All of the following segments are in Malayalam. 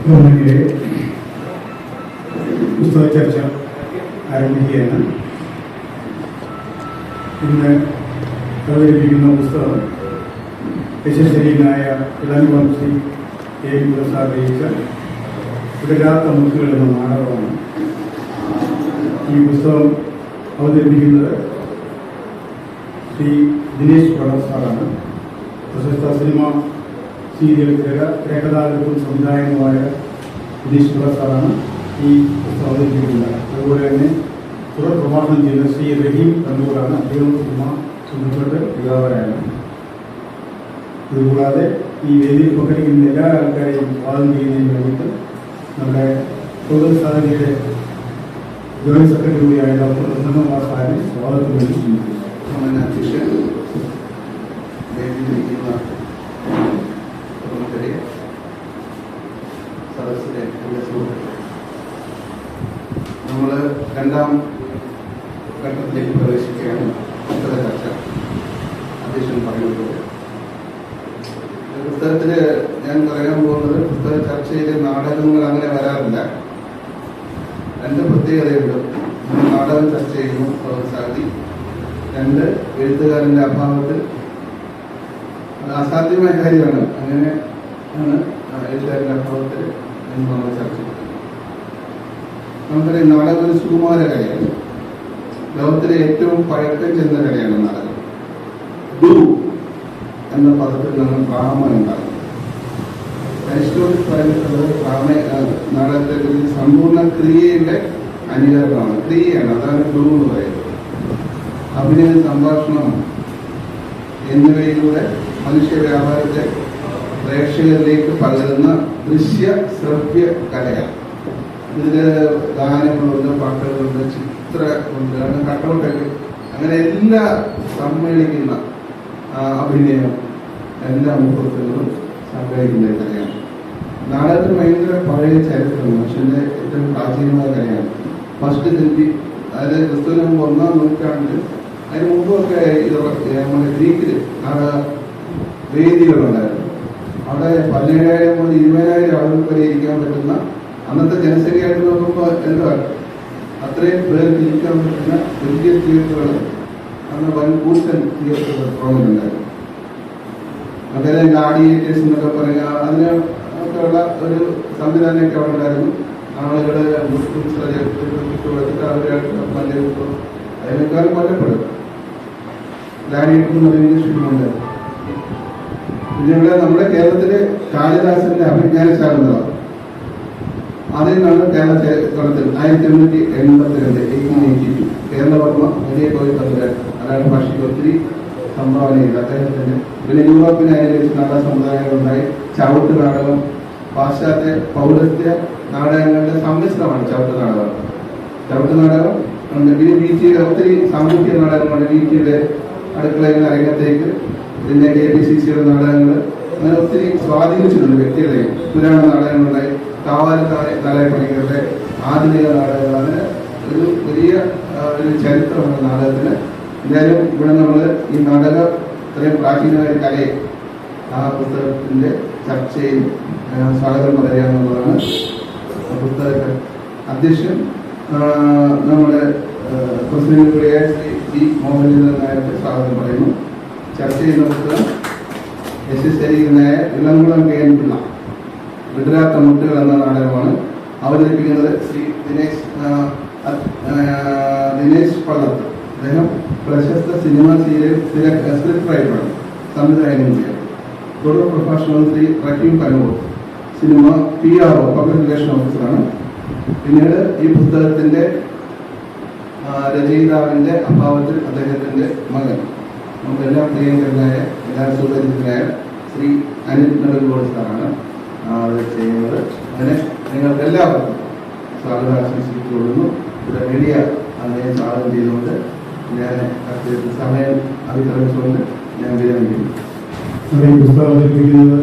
ഗവൺമെന്റിലെ പുസ്തക ചർച്ച ആരംഭിക്കുകയാണ്. ഇന്ന് അവതരിപ്പിക്കുന്ന പുസ്തകം യശസ്വരീനായ ഇളംകുളം ശ്രീ എ പ്രസാദ് രചിച്ച തുടരാത്ത മുത്തുകൾ എന്ന നാടകമാണ്. ഈ പുസ്തകം അവതരിപ്പിക്കുന്നത് ശ്രീ ദിനേശ് പടർ സാറാണ്. പ്രശസ്ത സിനിമ സീരിയൽ തിരക്കഥാകൃത്തും സംവിധായകനുമായ ദിനേശ് പടർ സാറാണ് ഈ പുസ്തകം അവതരിപ്പിക്കുന്നത്. അതുപോലെ തന്നെ തുടർ പ്രഭാഷണം ചെയ്ത ശ്രീ റഹീം കണ്ണൂരാണ്. അദ്ദേഹം സിനിമ ബന്ധപ്പെട്ട് യുവാവരാണ്. ഇതുകൂടാതെ ഈ വേദിയിൽ പങ്കെടുക്കുന്ന എല്ലാ ആൾക്കാരെയും സ്വാഗതം ചെയ്യുന്നതിന് വേണ്ടിയിട്ട് നമ്മുടെ കോൺഗ്രസ് സാധനയുടെ ജോയിന്റ് സെക്രട്ടറി കൂടിയായ ഡോക്ടർ പ്രസന്നകുമാർ സാറിനെ സ്വാഗതം വേണ്ടി നമ്മൾ രണ്ടാം ഘട്ടത്തിലേക്ക് പ്രവേശിക്കുകയാണ്. പുസ്തക ചർച്ച അധ്യക്ഷൻ പറയുന്നത് പുസ്തകത്തിൽ ഞാൻ പറയാൻ പോകുന്നത് പുസ്തക ചർച്ചയിൽ നാടകങ്ങൾ അങ്ങനെ വരാറില്ല. രണ്ട് പ്രത്യേകതയുണ്ട്. നാടകം ചർച്ച ചെയ്യുന്നു സാധി, രണ്ട് എഴുത്തുകാരൻ്റെ അഭാവത്തിൽ അത് അസാധ്യമായ കാര്യമാണ്. അങ്ങനെ ആണ് എഴുത്തുകാരൻ്റെ അഭാവത്തിൽ നമ്മൾ ചർച്ച ചെയ്യുന്നത്. നമുക്കറിയാം, നാടകം ഒരു സുകുമാര കലയാണ്. ലോകത്തിലെ ഏറ്റവും പഴക്കം ചെന്ന കലയാണ് നാടകം. ഡു എന്ന പദത്തിൽ നിന്ന് ഡ്രാമ ഉണ്ടാകും. അരിസ്റ്റോട്ടിൽ പറഞ്ഞിട്ടുള്ളത് നാടകത്തെ കുറിച്ച് സമ്പൂർണ്ണ ക്രിയയുടെ അനുകരണമാണ്. ക്രിയയാണ്, അതാണ് ഡു എന്ന് പറയുന്നത്. അഭിനയ, സംഭാഷണം എന്നിവയിലൂടെ മനുഷ്യ വ്യാപാരത്തെ പ്രേക്ഷകരിലേക്ക് പകരുന്ന ദൃശ്യ ശ്രവ്യ കലയാണ്. ഇതില് ഗാനങ്ങളുണ്ട്, പാട്ടുകളുണ്ട്, ചിത്രമുണ്ട്, അങ്ങനെ കട്ടൗട്ടൊക്കെ, അങ്ങനെ എല്ലാം സമ്മേളിക്കുന്ന അഭിനയം എല്ലാ മുഹൂർത്തങ്ങളും സംഗ്രഹിക്കുന്ന കലയാണ്. നാടകത്തിന് ഭയങ്കര പഴയ ചരിത്രം, മനുഷ്യന്റെ ഏറ്റവും പ്രാചീനമായ കലയാണ്. ഫസ്റ്റ് സെഞ്ചുറി, അതായത് ക്രിസ്തുവിന് മുമ്പ് 1-ാം നൂറ്റാണ്ടിൽ, അതിന് മുമ്പൊക്കെ നമ്മുടെ ഗ്രീക്കില് നാടക വേദികളുണ്ടായിരുന്നു. അവിടെ 17,000 മുതൽ 20,000 ആളുകൾക്ക് വരെ ഇരിക്കാൻ പറ്റുന്ന, അന്നത്തെ ജനസംഖ്യയായിട്ട് നോക്കുമ്പോൾ എന്താണ് അത്രയും പേർക്ക് ഇരിക്കാൻ പറ്റുന്ന വലിയ തിയേറ്ററുകൾ, അന്ന് വൻകൂട്ടൻ തിയേറ്ററുകൾ പ്രോഗ്രാമുണ്ടായിരുന്നു. അങ്ങനെ ഗ്ലാഡിയേറ്റേഴ്സ് എന്നൊക്കെ പറയുക, അതിനൊക്കെയുള്ള ഒരു സംവിധാനമൊക്കെ അവിടെ ഉണ്ടായിരുന്നു. ആളുകൾ കൊടുത്തിട്ട് അവരായിട്ട് മല്ലിട്ടു, അതിനേക്കാൾ കൊല്ലപ്പെടും. ഗ്ലാഡിയേറ്റർ എന്ന് പറയുന്ന ഫിലിമുണ്ട്. പിന്നെ ഇവിടെ നമ്മുടെ കേരളത്തിലെ കാളിദാസന്റെ അഭിജ്ഞാനശാകുന്നതാണ്. അതിൽ നിന്നാണ് കേരള കളത്തിൽ 1882 കേരളവർമ്മ വലിയ കോഴി തമ്പുരാൻ മലയാള ഭാഷയ്ക്ക് ഒത്തിരി സംഭാവന ചെയ്തു അദ്ദേഹത്തിന്. പിന്നെ യൂറോപ്പിനായി നാടക സമുദായങ്ങളുണ്ടായി. ചവിട്ട് നാടകം, പാശ്ചാത്യ പൗരസ്ത്യ നാടകങ്ങളുടെ സമ്മിശ്രമാണ് ചവിട്ട് നാടകം. ചവിട്ട് നാടകം പിന്നെ വീഴ്ചയുടെ ഒത്തിരി സാമൂഹ്യ നാടകങ്ങളുണ്ട്. വീഴ്ചയുടെ അടുക്കളയിൽ അരങ്ങത്തേക്ക്, പിന്നെ KPCCയുടെ നാടകങ്ങൾ, അങ്ങനെ ഒത്തിരി സ്വാധീനിച്ചിട്ടുണ്ട് വ്യക്തികളെയും. പുരാണ നാടകങ്ങളുണ്ടായി. കാവാലത്തായ പണികളുടെ ആധുനിക നാടകങ്ങൾ, അങ്ങനെ ഒരു വലിയ ഒരു ചരിത്രമാണ് നാടകത്തിന്. എന്തായാലും ഇവിടെ നമ്മൾ ഈ നാടകം ഇത്രയും പ്രാചീനമായ കലയെ ആ പുസ്തകത്തിന്റെ ചർച്ചയിൽ സ്വാഗതം പറയുക എന്നുള്ളതാണ്. പുസ്തക അധ്യക്ഷൻ നമ്മുടെ പ്രസിഡന്റ് ശ്രീ പി മോഹൻലാൽ നായർക്ക് സ്വാഗതം പറയുന്നു. ചർച്ച ചെയ്യുന്ന പുസ്തകം യശസ്വരീനായ ഇളംകുളം KN പിള്ള വിടരാത്ത മുത്തുകൾ എന്ന നാടകമാണ്. അവതരിപ്പിക്കുന്നത് ശ്രീ ദിനേശ് പടർ. അദ്ദേഹം പ്രശസ്ത സിനിമ സീരിയൽ സ്ക്രിപ്റ്റ് റൈറ്ററാണ്, സംവിധായകനും ചെയ്യാം. തുടർ പ്രഭാഷണം Shri Rahim Kannur, cinema PRO public relation ഓഫീസറാണ്. പിന്നീട് ഈ പുസ്തകത്തിന്റെ രചയിതാവിന്റെ അഭാവത്തിൽ അദ്ദേഹത്തിന്റെ മകൻ, നമുക്കെല്ലാം പ്രിയങ്കരനായ എല്ലാ സുപരിചിതനായ ശ്രീ അനിൽ നെടുങ്കോട് സാറാണ് അത് ചെയ്യുന്നത്. അതിന് നിങ്ങൾക്ക് എല്ലാവർക്കും സ്വാഗതം ആശംസിച്ചുകൊള്ളുന്നു. ഇവിടെ മീഡിയ അദ്ദേഹം സ്വാഗതം ചെയ്തുകൊണ്ട് ഞാൻ സമയം അതിക്രമിച്ചുകൊണ്ട് ഞാൻ വിരമിക്കുന്നു. ഈ പുസ്തകം അവതരിപ്പിക്കുന്നത്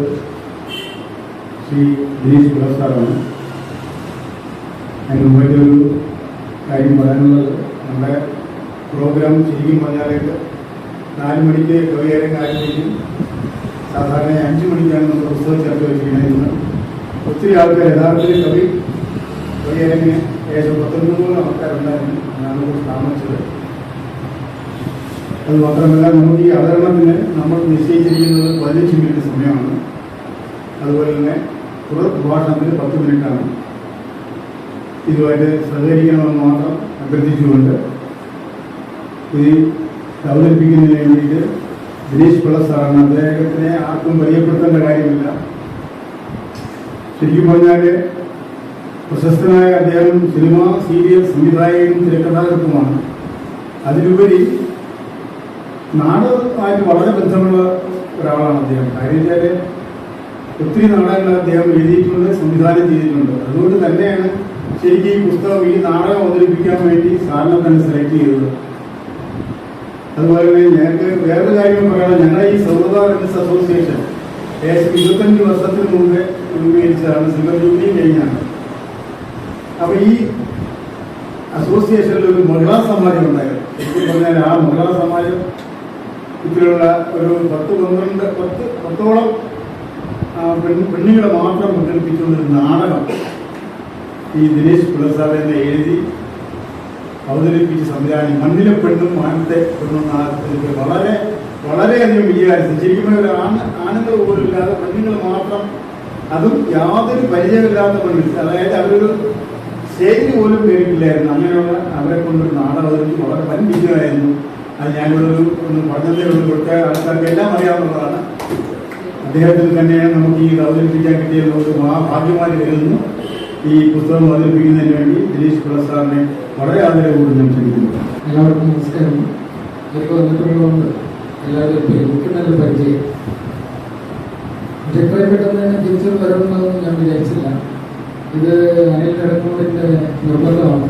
ശ്രീ ദിനേശ് പടർ സാറാണ്. അതിന് മുമ്പേ ഒരു കാര്യം പറയാനുള്ളത്, നമ്മുടെ പ്രോഗ്രാം ശരിക്കും പറഞ്ഞാലേക്ക് 4 മണിക്ക് കവിയേറെ ആരംഭിക്കും. സാധാരണ 5 മണിക്കാണ് നമ്മൾ പുസ്തക ചർച്ച വെച്ചിരിക്കുന്നത്. ഒത്തിരി ആൾക്കാർ യഥാർത്ഥത്തിൽ കവിയരങ്ങിന് ഏകദേശം 19 ആൾക്കാരുണ്ടായിരുന്നു ഞാനത് താമസിച്ചത്. അത് മാത്രമല്ല, നമുക്ക് ഈ അവതരണത്തിന് നമ്മൾ നിശ്ചയിച്ചിരിക്കുന്നത് 15 മിനിറ്റ് സമയമാണ്. അതുപോലെ തന്നെ തുടർ പ്രഭാഷണത്തിന് 10 മിനിറ്റാണ്. ഇതുമായിട്ട് സഹകരിക്കണമെന്ന് മാത്രം അഭ്യർത്ഥിച്ചുകൊണ്ട് ഇത് അവതരിപ്പിക്കുന്നതിന് വേണ്ടിയിട്ട് ദിനേശ് പിള്ള സാറാണ്. അദ്ദേഹത്തിനെ ആർക്കും പരിചയപ്പെടുത്തേണ്ട കാര്യമില്ല. ശരിക്കും പറഞ്ഞാൽ പ്രശസ്തനായ അദ്ദേഹം സിനിമ, സീരിയൽ സംവിധായകനും തിരക്കഥാകൃത്തുമാണ്. അതിലുപരി നാടകമായിട്ട് വളരെ ബന്ധമുള്ള ഒരാളാണ് അദ്ദേഹം. കാര്യം വെച്ചാൽ ഒത്തിരി നാടകങ്ങൾ അദ്ദേഹം എഴുതിയിട്ടുണ്ട്, സംവിധാനം ചെയ്തിട്ടുണ്ട്. അതുകൊണ്ട് തന്നെയാണ് ശരിക്കും ഈ പുസ്തകം, ഈ നാടകം അവതരിപ്പിക്കാൻ വേണ്ടി സാറിനെ തന്നെ സെലക്ട് ചെയ്തത്. അതുപോലെ തന്നെ ഞങ്ങൾക്ക് വേറൊരു കാര്യം പറയാം. ഞങ്ങളുടെ ഈ സൗഹൃദ റെഡ്സ് അസോസിയേഷൻ ഏകദേശം 25 വർഷത്തിന് മുമ്പേ രൂപീകരിച്ചതാണ്. സിൽവർ ജൂബിലി കഴിഞ്ഞാണ്. അപ്പൊ ഈ അസോസിയേഷനിൽ ഒരു മഹിളാ സമാജം ഉണ്ടായിരുന്നു. ശരിക്കും പറഞ്ഞാൽ ആ മഹിളാ സമാജം ഇതിലുള്ള ഒരു 10-12 പെണ്ണുങ്ങളെ മാത്രം പങ്കെടുപ്പിച്ചുകൊണ്ടൊരു നാടകം ഈ ദിനേശ് പിള്ള സാർ എന്നെ എഴുതി അവതരിപ്പിച്ച് സംവിധാനം മണ്ണിലെ പെണ്ണും മാനത്തെ പെണ്ണും നാടകത്തിൽ വളരെയധികം വിജയമായിരുന്നു. ശരിക്കും ആണുങ്ങൾ പോലും ഇല്ലാതെ പെണ്ണുങ്ങൾ മാത്രം, അതും യാതൊരു പരിചയമില്ലാത്ത പെണ്ണുങ്ങൾ, അതായത് അവരൊരു സ്റ്റേജിന് പോലും കേട്ടിട്ടില്ലായിരുന്നു. അങ്ങനെയുള്ള അവരെ കൊണ്ടൊരു നാടകം അവതരിപ്പിച്ച് വളരെ വൻ വിജയമായിരുന്നു. അത് ഞാനിവിടെ ഒന്ന് പഠനത്തെ കൊടുത്ത ആൾക്കാർക്ക് എല്ലാം അറിയാവുന്നതാണ്. അദ്ദേഹത്തിന് തന്നെയാണ് നമുക്ക് ഈ അവതരിപ്പിക്കാൻ കിട്ടിയത്. ഒരു ഭാഗ്യമായി കരുതുന്നു. ഈ പുസ്തകം അവതരിപ്പിക്കുന്നതിന് വേണ്ടി ദിനേശ് പിള്ള സാറിനെ വളരെ ആദരവോട് ഞാൻ ക്ഷണിക്കുന്നു. എല്ലാവർക്കും നമസ്കാരം. എനിക്ക് വന്നിട്ടുള്ളതുകൊണ്ട് എല്ലാവരും എനിക്ക് നല്ല പരിചയം. എത്രയും പെട്ടെന്ന് തന്നെ തിരിച്ചു വരണമെന്നൊന്നും ഞാൻ വിചാരിച്ചില്ല. ഇത് അനിൽ കടന്നൂരിൻ്റെ നിർബന്ധമാണ്.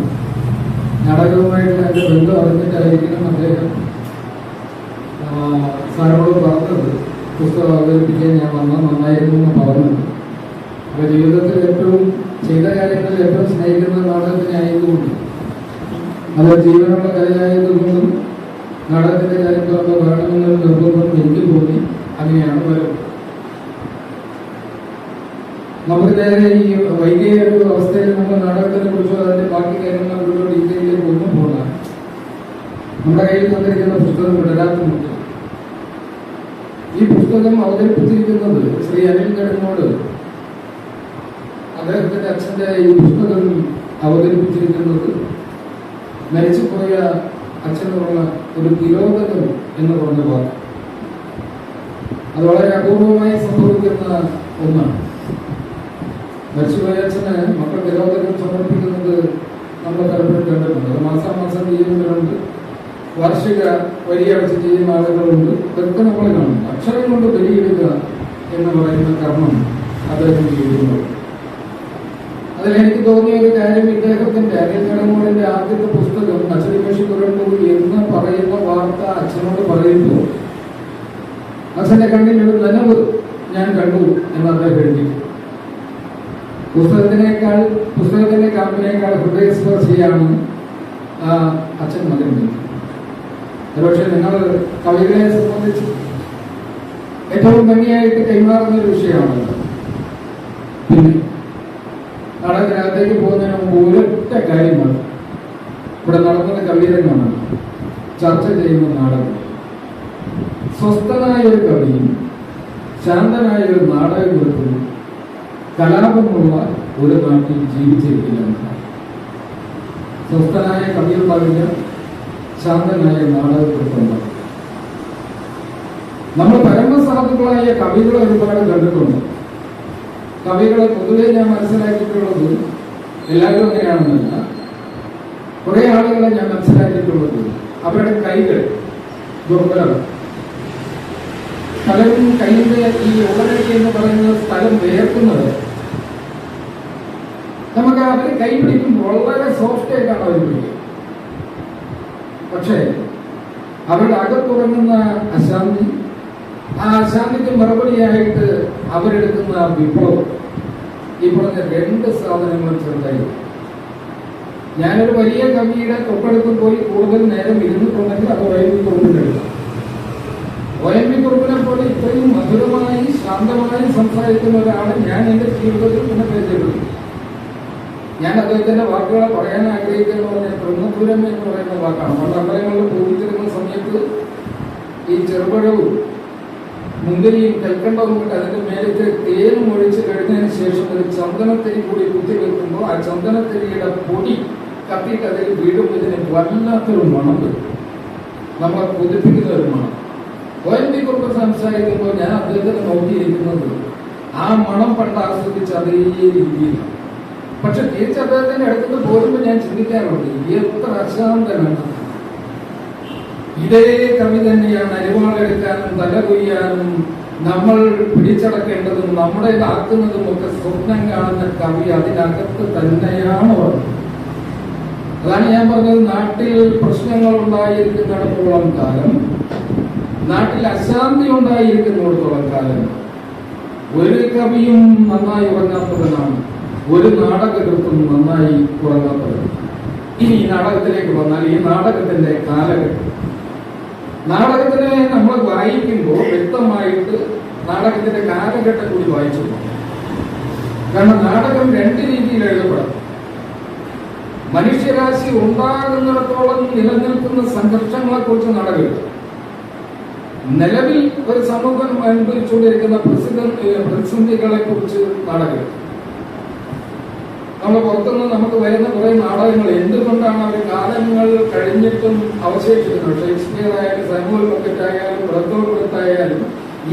നാടകവുമായിട്ടുള്ള എൻ്റെ ബന്ധം അറിഞ്ഞിട്ടായിരിക്കണം അദ്ദേഹം സാറിനോട് പറഞ്ഞത് പുസ്തകം അവതരിപ്പിക്കാൻ ഞാൻ വന്നാൽ നന്നായിരുന്നു എന്ന് പറഞ്ഞത്. അപ്പോൾ ജീവിതത്തിൽ ഏറ്റവും ചെയ്ത കാര്യങ്ങളിൽ ഏറ്റവും സ്നേഹിക്കുന്ന നാടകത്തിനെ ആയതുകൊണ്ട്, അത് ജീവനുള്ള കലയായതുകൊണ്ടും നാടകത്തിൻ്റെ കാര്യങ്ങളൊക്കെ വേണമെന്നൊരു നിർബന്ധം എനിക്ക് തോന്നി. അങ്ങനെയാണ് വരും. നമുക്ക് നേരെ ഈ വൈകിയ ഒരു അവസ്ഥയിൽ നമ്മൾ നാടകത്തിനെ കുറിച്ചോ അതിൻ്റെ ബാക്കി കാര്യങ്ങളെക്കുറിച്ചോ ഡീറ്റെയിലേക്ക് ഒന്നും പോകാം. നമ്മുടെ കയ്യിൽ തന്നിരിക്കുന്ന പുസ്തകം വിടരാത്തുമുണ്ട്. ഈ പുസ്തകം അവതരിപ്പിച്ചിരിക്കുന്നത് ശ്രീ അനിൽ കടന്നോട്. അദ്ദേഹത്തിന്റെ അച്ഛൻ്റെ ഈ പുസ്തകം അവതരിപ്പിച്ചിരിക്കുന്നത് മരിച്ചുപോയ അച്ഛനുള്ള ഒരു തിരോധനം എന്ന് പറഞ്ഞ വാക്ക്. അത് വളരെ അപൂർവമായി സംഭവിക്കുന്ന ഒന്നാണ്. മരിച്ചുപോയ അച്ഛന് മക്കൾ തിരോധനം സമർപ്പിക്കുന്നത് നമ്മൾ പലപ്പോഴും കണ്ടിട്ടുണ്ട്. അത് മാസാമാസം ചെയ്യുന്നവരുണ്ട്, വാർഷിക വരിയടച്ച് ചെയ്യുന്ന ആളുകളുണ്ട്. ഇതൊക്കെ നമ്മൾ കാണും. അക്ഷരം കൊണ്ട് ബലിയിടുക എന്ന് പറയുന്ന കർമ്മം അദ്ദേഹം ചെയ്യുന്നു. അതിലെനിക്ക് തോന്നിയ ഒരു കാര്യം, ഇദ്ദേഹത്തിന്റെ അനിൽ കടന്നൂരിന്റെ ആദ്യത്തെ പുസ്തകം അച്ചടിമഷി തുറന്നു എന്ന് പറയുന്ന വാർത്ത അച്ഛനോട് പറയുമ്പോൾ അച്ഛന്റെ കണ്ണിൽ ഒരു നനവ് ഞാൻ കണ്ടു എന്ന് അദ്ദേഹം എഴുതി. പുസ്തകത്തിന്റെ കാമ്പിനേക്കാൾ ഹൃദയസ്പർശിയാണ് അച്ഛൻ മകൻ. പക്ഷെ നിങ്ങൾ കവികളെ സംബന്ധിച്ച് ഏറ്റവും ഭംഗിയായിട്ട് കൈമാറുന്ന ഒരു വിഷയമാണല്ലോ. പിന്നെ നാടകത്തിനകത്തേക്ക് പോകുന്നതിന് മുമ്പ് ഒരൊറ്റ കാര്യമാണ്. ഇവിടെ നടക്കുന്ന കവിയരങ്ങാണ് ചർച്ച ചെയ്യുന്ന നാടകം. സ്വസ്ഥനായ ഒരു കവിയും ശാന്തനായ ഒരു നാടകകൃത്തും കലാപമുള്ള ഒരു നാട്ടിൽ ജീവിച്ചിരിക്കില്ല. സ്വസ്ഥനായ കവിയുണ്ടാവില്ല, ശാന്തനായ നാടകകൃത്തുണ്ടാവില്ല. നമ്മൾ പരമസാധുക്കളായ കവികളെ ഒരുപാട് കണ്ടിട്ടുണ്ട്. കവികളെ പൊതുവെ ഞാൻ മനസ്സിലാക്കിയിട്ടുള്ളത്, എല്ലാവരും അങ്ങനെയാണെന്നല്ല, കുറെ ആളുകളെ ഞാൻ മനസ്സിലാക്കിയിട്ടുള്ളത് അവരുടെ കൈകൾ ദുർബലമാണ്. സ്ഥലം കൈയുടെ ഈ ഉള്ളരടി എന്ന് പറയുന്ന സ്ഥലം വേർക്കുന്നത് നമുക്ക് അവർ കൈ പിടിക്കുമ്പോൾ വളരെ സോഫ്റ്റ് ആയിട്ടാണ് അവർ പിടിക്കുക. പക്ഷേ അവരുടെ അകത്തുറങ്ങുന്ന അശാന്തി, ആ അശാന്തിക്ക് മറുപടിയായിട്ട് അവരെടുക്കുന്ന വിപ്ലവം, ഈ പറഞ്ഞ രണ്ട് സാധനങ്ങൾ ചെറുതായി. ഞാനൊരു വലിയ കവിയുടെ തൊട്ടടുത്ത് പോയി കൂടുതൽ നേരം ഇരുന്നിട്ടുണ്ടെങ്കിൽ അത് വൈകി കൊടുത്തിട്ടുണ്ട്. ONV കുറുപ്പിനെ പോലെ ഇത്രയും മധുരമായി ശാന്തമായി സംസാരിക്കുന്ന ഒരാളെ ഞാൻ എൻ്റെ ജീവിതത്തിൽ പിന്നെ പരിചയപ്പെടുന്നു. ഞാൻ അദ്ദേഹത്തിന്റെ വാക്കുകളെ പറയാൻ ആഗ്രഹിക്കുന്ന പറഞ്ഞാൽ ബ്രഹ്മപുരം എന്ന് പറയുന്ന വാക്കാണ്. പണ്ട് അമ്പലങ്ങളിൽ പൂജിച്ചിരുന്ന സമയത്ത് ഈ ചെറുപഴവും മുന്തിരിയും കൽക്കണ്ടവും കൊണ്ട് അതിന്റെ മേലേക്ക് തേനും ഒഴിച്ച് കഴിഞ്ഞതിന് ശേഷം ഒരു ചന്ദനത്തിരി കൂടി കുത്തി വെക്കുമ്പോൾ ആ ചന്ദനത്തിരിയുടെ പൊടി കത്തിയിട്ട് അതിൽ വീടുമ്പോൾ ഇതിന് വല്ലാത്തൊരു മണം വരും. നമ്മളെ കൊതിപ്പിക്കുന്ന ഒരു മണം. ONV കുറുപ്പ് സംസാരിക്കുമ്പോൾ ഞാൻ അദ്ദേഹത്തിന് നോക്കിയിരിക്കുന്നത് ആ മണം പണ്ട് ആസ്വദിച്ച് അതേ രീതിയിലാണ്. പക്ഷെ തിരിച്ച് അദ്ദേഹത്തിന്റെ അടുത്ത് പോരുമ്പോൾ ഞാൻ ചിന്തിക്കാറുണ്ട്, എത്ര അശാന്തനാണ്. ഇതേ കവി തന്നെയാണ് അരിവാളെടുക്കാനും തല കൊയ്യാനും നമ്മൾ പിടിച്ചടക്കേണ്ടതും നമ്മുടേതാക്കുന്നതും ഒക്കെ സ്വപ്നം കാണുന്ന കവി അതിനകത്ത് തന്നെയാണ് പറഞ്ഞത്. അതാണ് ഞാൻ പറഞ്ഞത്, നാട്ടിൽ പ്രശ്നങ്ങൾ ഉണ്ടായിരിക്കുന്നിടത്തോളം കാലം, നാട്ടിൽ അശാന്തി ഉണ്ടായിരിക്കുന്നിടത്തോളം കാലം ഒരു കവിയും നന്നായി ഉറങ്ങാത്തവനാണ്, ഒരു നാടകകൃത്തും നന്നായി ഉറങ്ങാത്തവൻ. ഇനി ഈ നാടകത്തിലേക്ക് വന്നാൽ ഈ നാടകത്തിന്റെ കാലഘട്ടം, നാടകത്തിനെ നമ്മൾ വായിക്കുമ്പോൾ വ്യക്തമായിട്ട് നാടകത്തിന്റെ കാലഘട്ടം കൂടി വായിച്ചു പോകും. കാരണം നാടകം രണ്ട് രീതിയിൽ എഴുതപ്പെടാം. മനുഷ്യരാശി ഉണ്ടാകുന്നിടത്തോളം നിലനിൽക്കുന്ന സംഘർഷങ്ങളെ കുറിച്ച് നാടകം എഴുതും. നിലവിൽ ഒരു സമൂഹം അനുഭവിച്ചുകൊണ്ടിരിക്കുന്ന പ്രതിസന്ധികളെ കുറിച്ച് നാടകം എഴുതും. നമ്മൾ പുറത്തുനിന്ന് നമുക്ക് വരുന്ന കുറെ നാടകങ്ങൾ എന്തുകൊണ്ടാണ് അവർ കാലങ്ങൾ കഴിഞ്ഞിട്ടും അവശേഷിക്കുന്നത്? ഷേക്സ്പിയർ ആയാലും സാമുവൽ ബക്കറ്റ് ആയാലും ബ്രത്തോൾട്ട് ആയാലും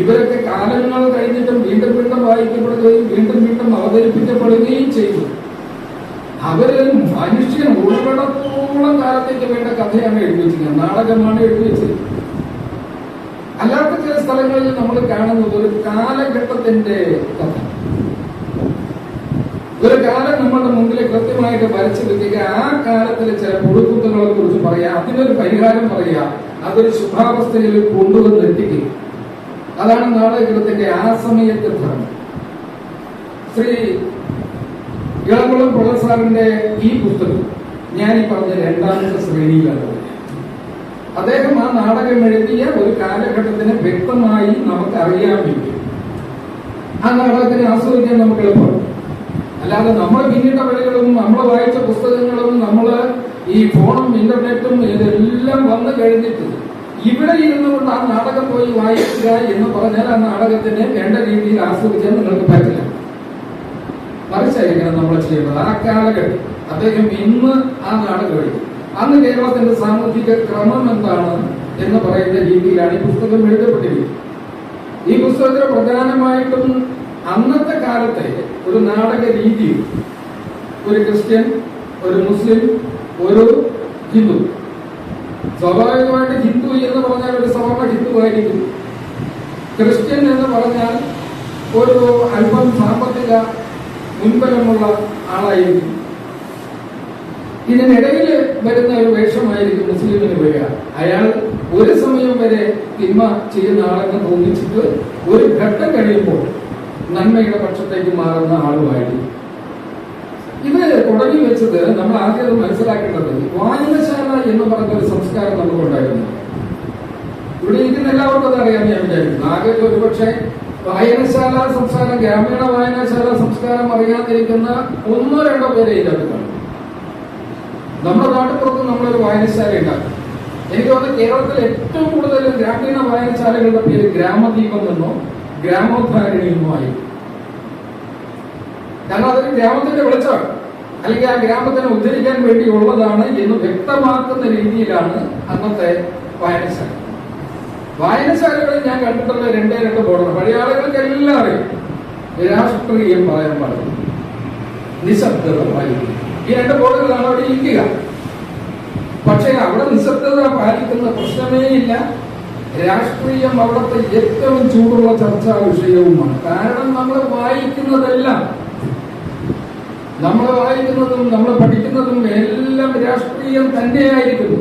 ഇവരൊക്കെ കാലങ്ങൾ കഴിഞ്ഞിട്ടും വീണ്ടും വീണ്ടും വായിക്കപ്പെടുകയും വീണ്ടും വീണ്ടും അവതരിപ്പിക്കപ്പെടുകയും ചെയ്തു. അവര് മനുഷ്യൻ ഉൾപ്പെടത്തോളം കാലത്തേക്ക് വേണ്ട കഥയാണ് എഴുതി വെച്ചിരിക്കുന്നത്, നാടകമാണ് എഴുതി വെച്ചത്. അല്ലാത്ത ചില സ്ഥലങ്ങളിൽ നമ്മൾ കാണുന്നത് ഒരു കാലഘട്ടത്തിന്റെ കഥ, ഒരു കാലം നമ്മളുടെ മുമ്പിൽ കൃത്യമായിട്ട് വരച്ചു വെക്കുക, ആ കാലത്തിലെ ചില പുഴുക്കുത്തുകളെ കുറിച്ച് പറയാം, അതിനൊരു പരിഹാരം പറയാം, അതൊരു ശുഭാവസ്ഥയിൽ കൊണ്ടുവന്ന് എത്തിക്കുക. അതാണ് നാടകത്തിന്റെ ആ സമയത്തെ ധർമ്മം. ശ്രീ ഇളംകുളം പ്രൊഫസറിന്റെ ഈ പുസ്തകം ഞാൻ ഈ പറഞ്ഞ രണ്ടാമത്തെ ശ്രേണിയിലാണ്. അദ്ദേഹം ആ നാടകം എഴുതിയ ഒരു കാലഘട്ടത്തിന് വ്യക്തമായി നമുക്ക് അറിയാൻ പറ്റും. ആ നാടകത്തിനെ ആസ്വദിക്കാൻ നമുക്ക് എളുപ്പമാണ്. അല്ലാതെ നമ്മൾ പിന്നിട്ട വഴികളും നമ്മൾ വായിച്ച പുസ്തകങ്ങളും നമ്മൾ ഈ ഫോണും ഇന്റർനെറ്റും ഇതെല്ലാം വന്നു കഴിഞ്ഞിട്ട് ഇവിടെ ഇരുന്നുകൊണ്ട് ആ നാടകം പോയി വായിക്കുക എന്ന് പറഞ്ഞാൽ ആ നാടകത്തിനെ വേണ്ട രീതിയിൽ ആസ്വദിക്കാൻ നിങ്ങൾക്ക് പറ്റില്ല. മറിച്ചായിരിക്കണം നമ്മൾ ചെയ്യേണ്ടത്. ആ കാലഘട്ടം അദ്ദേഹം ഇന്ന് ആ നാടകം എഴുതി. അന്ന് കേരളത്തിന്റെ സാമൂഹിക ക്രമം എന്താണ് എന്ന് പറയുന്ന രീതിയിലാണ് ഈ പുസ്തകം എഴുതപ്പെട്ടിരിക്കുന്നത്. ഈ പുസ്തകത്തിൽ പ്രധാനമായിട്ടും അന്നത്തെ കാലത്തെ ഒരു നാടക രീതി, ഒരു ക്രിസ്ത്യൻ, ഒരു മുസ്ലിം, ഒരു ഹിന്ദു. സ്വാഭാവികമായിട്ട് ഹിന്ദു എന്ന് പറഞ്ഞാൽ ഒരു സവർണ ഹിന്ദു ആയിരിക്കും. ക്രിസ്ത്യൻ എന്ന് പറഞ്ഞാൽ ഒരു അല്പം സാമ്പത്തിക മുൻബലമുള്ള ആളായിരിക്കും. ഇതിനിടയിൽ വരുന്ന ഒരു വേഷമായിരിക്കും മുസ്ലിമിന് വരിക. അയാൾ ഒരു സമയം വരെ തിന്മ ചെയ്യുന്ന ആളെന്ന് തോന്നിച്ചിട്ട് ഒരു ഘട്ടം കഴിയുമ്പോൾ നന്മയുടെ പക്ഷത്തേക്ക് മാറുന്ന ആളുമായിരിക്കും. ഇത് തുടങ്ങി വെച്ചത് നമ്മൾ ആദ്യം മനസ്സിലാക്കേണ്ടത് വായനശാല എന്ന് പറഞ്ഞ ഒരു സംസ്കാരം നമുക്കുണ്ടായിരുന്നു. ഇവിടെ ഇരിക്കുന്ന എല്ലാവർക്കും അത് അറിയാമെന്ന് ഞാൻ വിചാരിക്കുന്നു. ആകെ ഒരുപക്ഷെ വായനശാല സംസ്കാരം, ഗ്രാമീണ വായനശാല സംസ്കാരം അറിയാതിരിക്കുന്ന ഒന്നോ രണ്ടോ പേരെ ഇതിനകത്ത് കാണും. നമ്മുടെ നാട്ടുപുറത്ത് നമ്മളൊരു വായനശാല ഉണ്ടാക്കും. എനിക്ക് തോന്നുന്നു കേരളത്തിൽ ഏറ്റവും കൂടുതൽ ഗ്രാമീണ വായനശാലകളുടെ പേര് ഗ്രാമദീപം എന്നോ ഗ്രാമോദ്ധാരണി എന്നോ ആയി. കാരണം അതൊരു ഗ്രാമത്തിന്റെ വെളിച്ചമാണ്, അല്ലെങ്കിൽ ആ ഗ്രാമത്തിനെ ഉദ്ധരിക്കാൻ വേണ്ടിയുള്ളതാണ് എന്ന് വ്യക്തമാക്കുന്ന രീതിയിലാണ് അന്നത്തെ വായനശാല. വായനശാലകളിൽ ഞാൻ കണ്ടിട്ടുള്ള രണ്ടേ രണ്ട് ബോർഡാണ്. പഴയ ആളുകൾക്ക് എല്ലാം അറിയാം. രാഷ്ട്രീയം പറയാൻ പാടില്ല, നിശബ്ദത പാലിക്കുക. ഈ രണ്ട് ബോർഡുകളാണ് അവിടെ ഇരിക്കുക. പക്ഷേ അവിടെ നിശബ്ദത പാലിക്കുന്ന പ്രശ്നമേ ഇല്ല. രാഷ്ട്രീയം അവിടുത്തെ ഏറ്റവും ചൂടുള്ള ചർച്ചാ വിഷയവുമാണ്. കാരണം നമ്മൾ വായിക്കുന്നതെല്ലാം, നമ്മൾ വായിക്കുന്നതും നമ്മൾ പഠിക്കുന്നതും എല്ലാം രാഷ്ട്രീയം തന്നെയായിരിക്കുന്നു.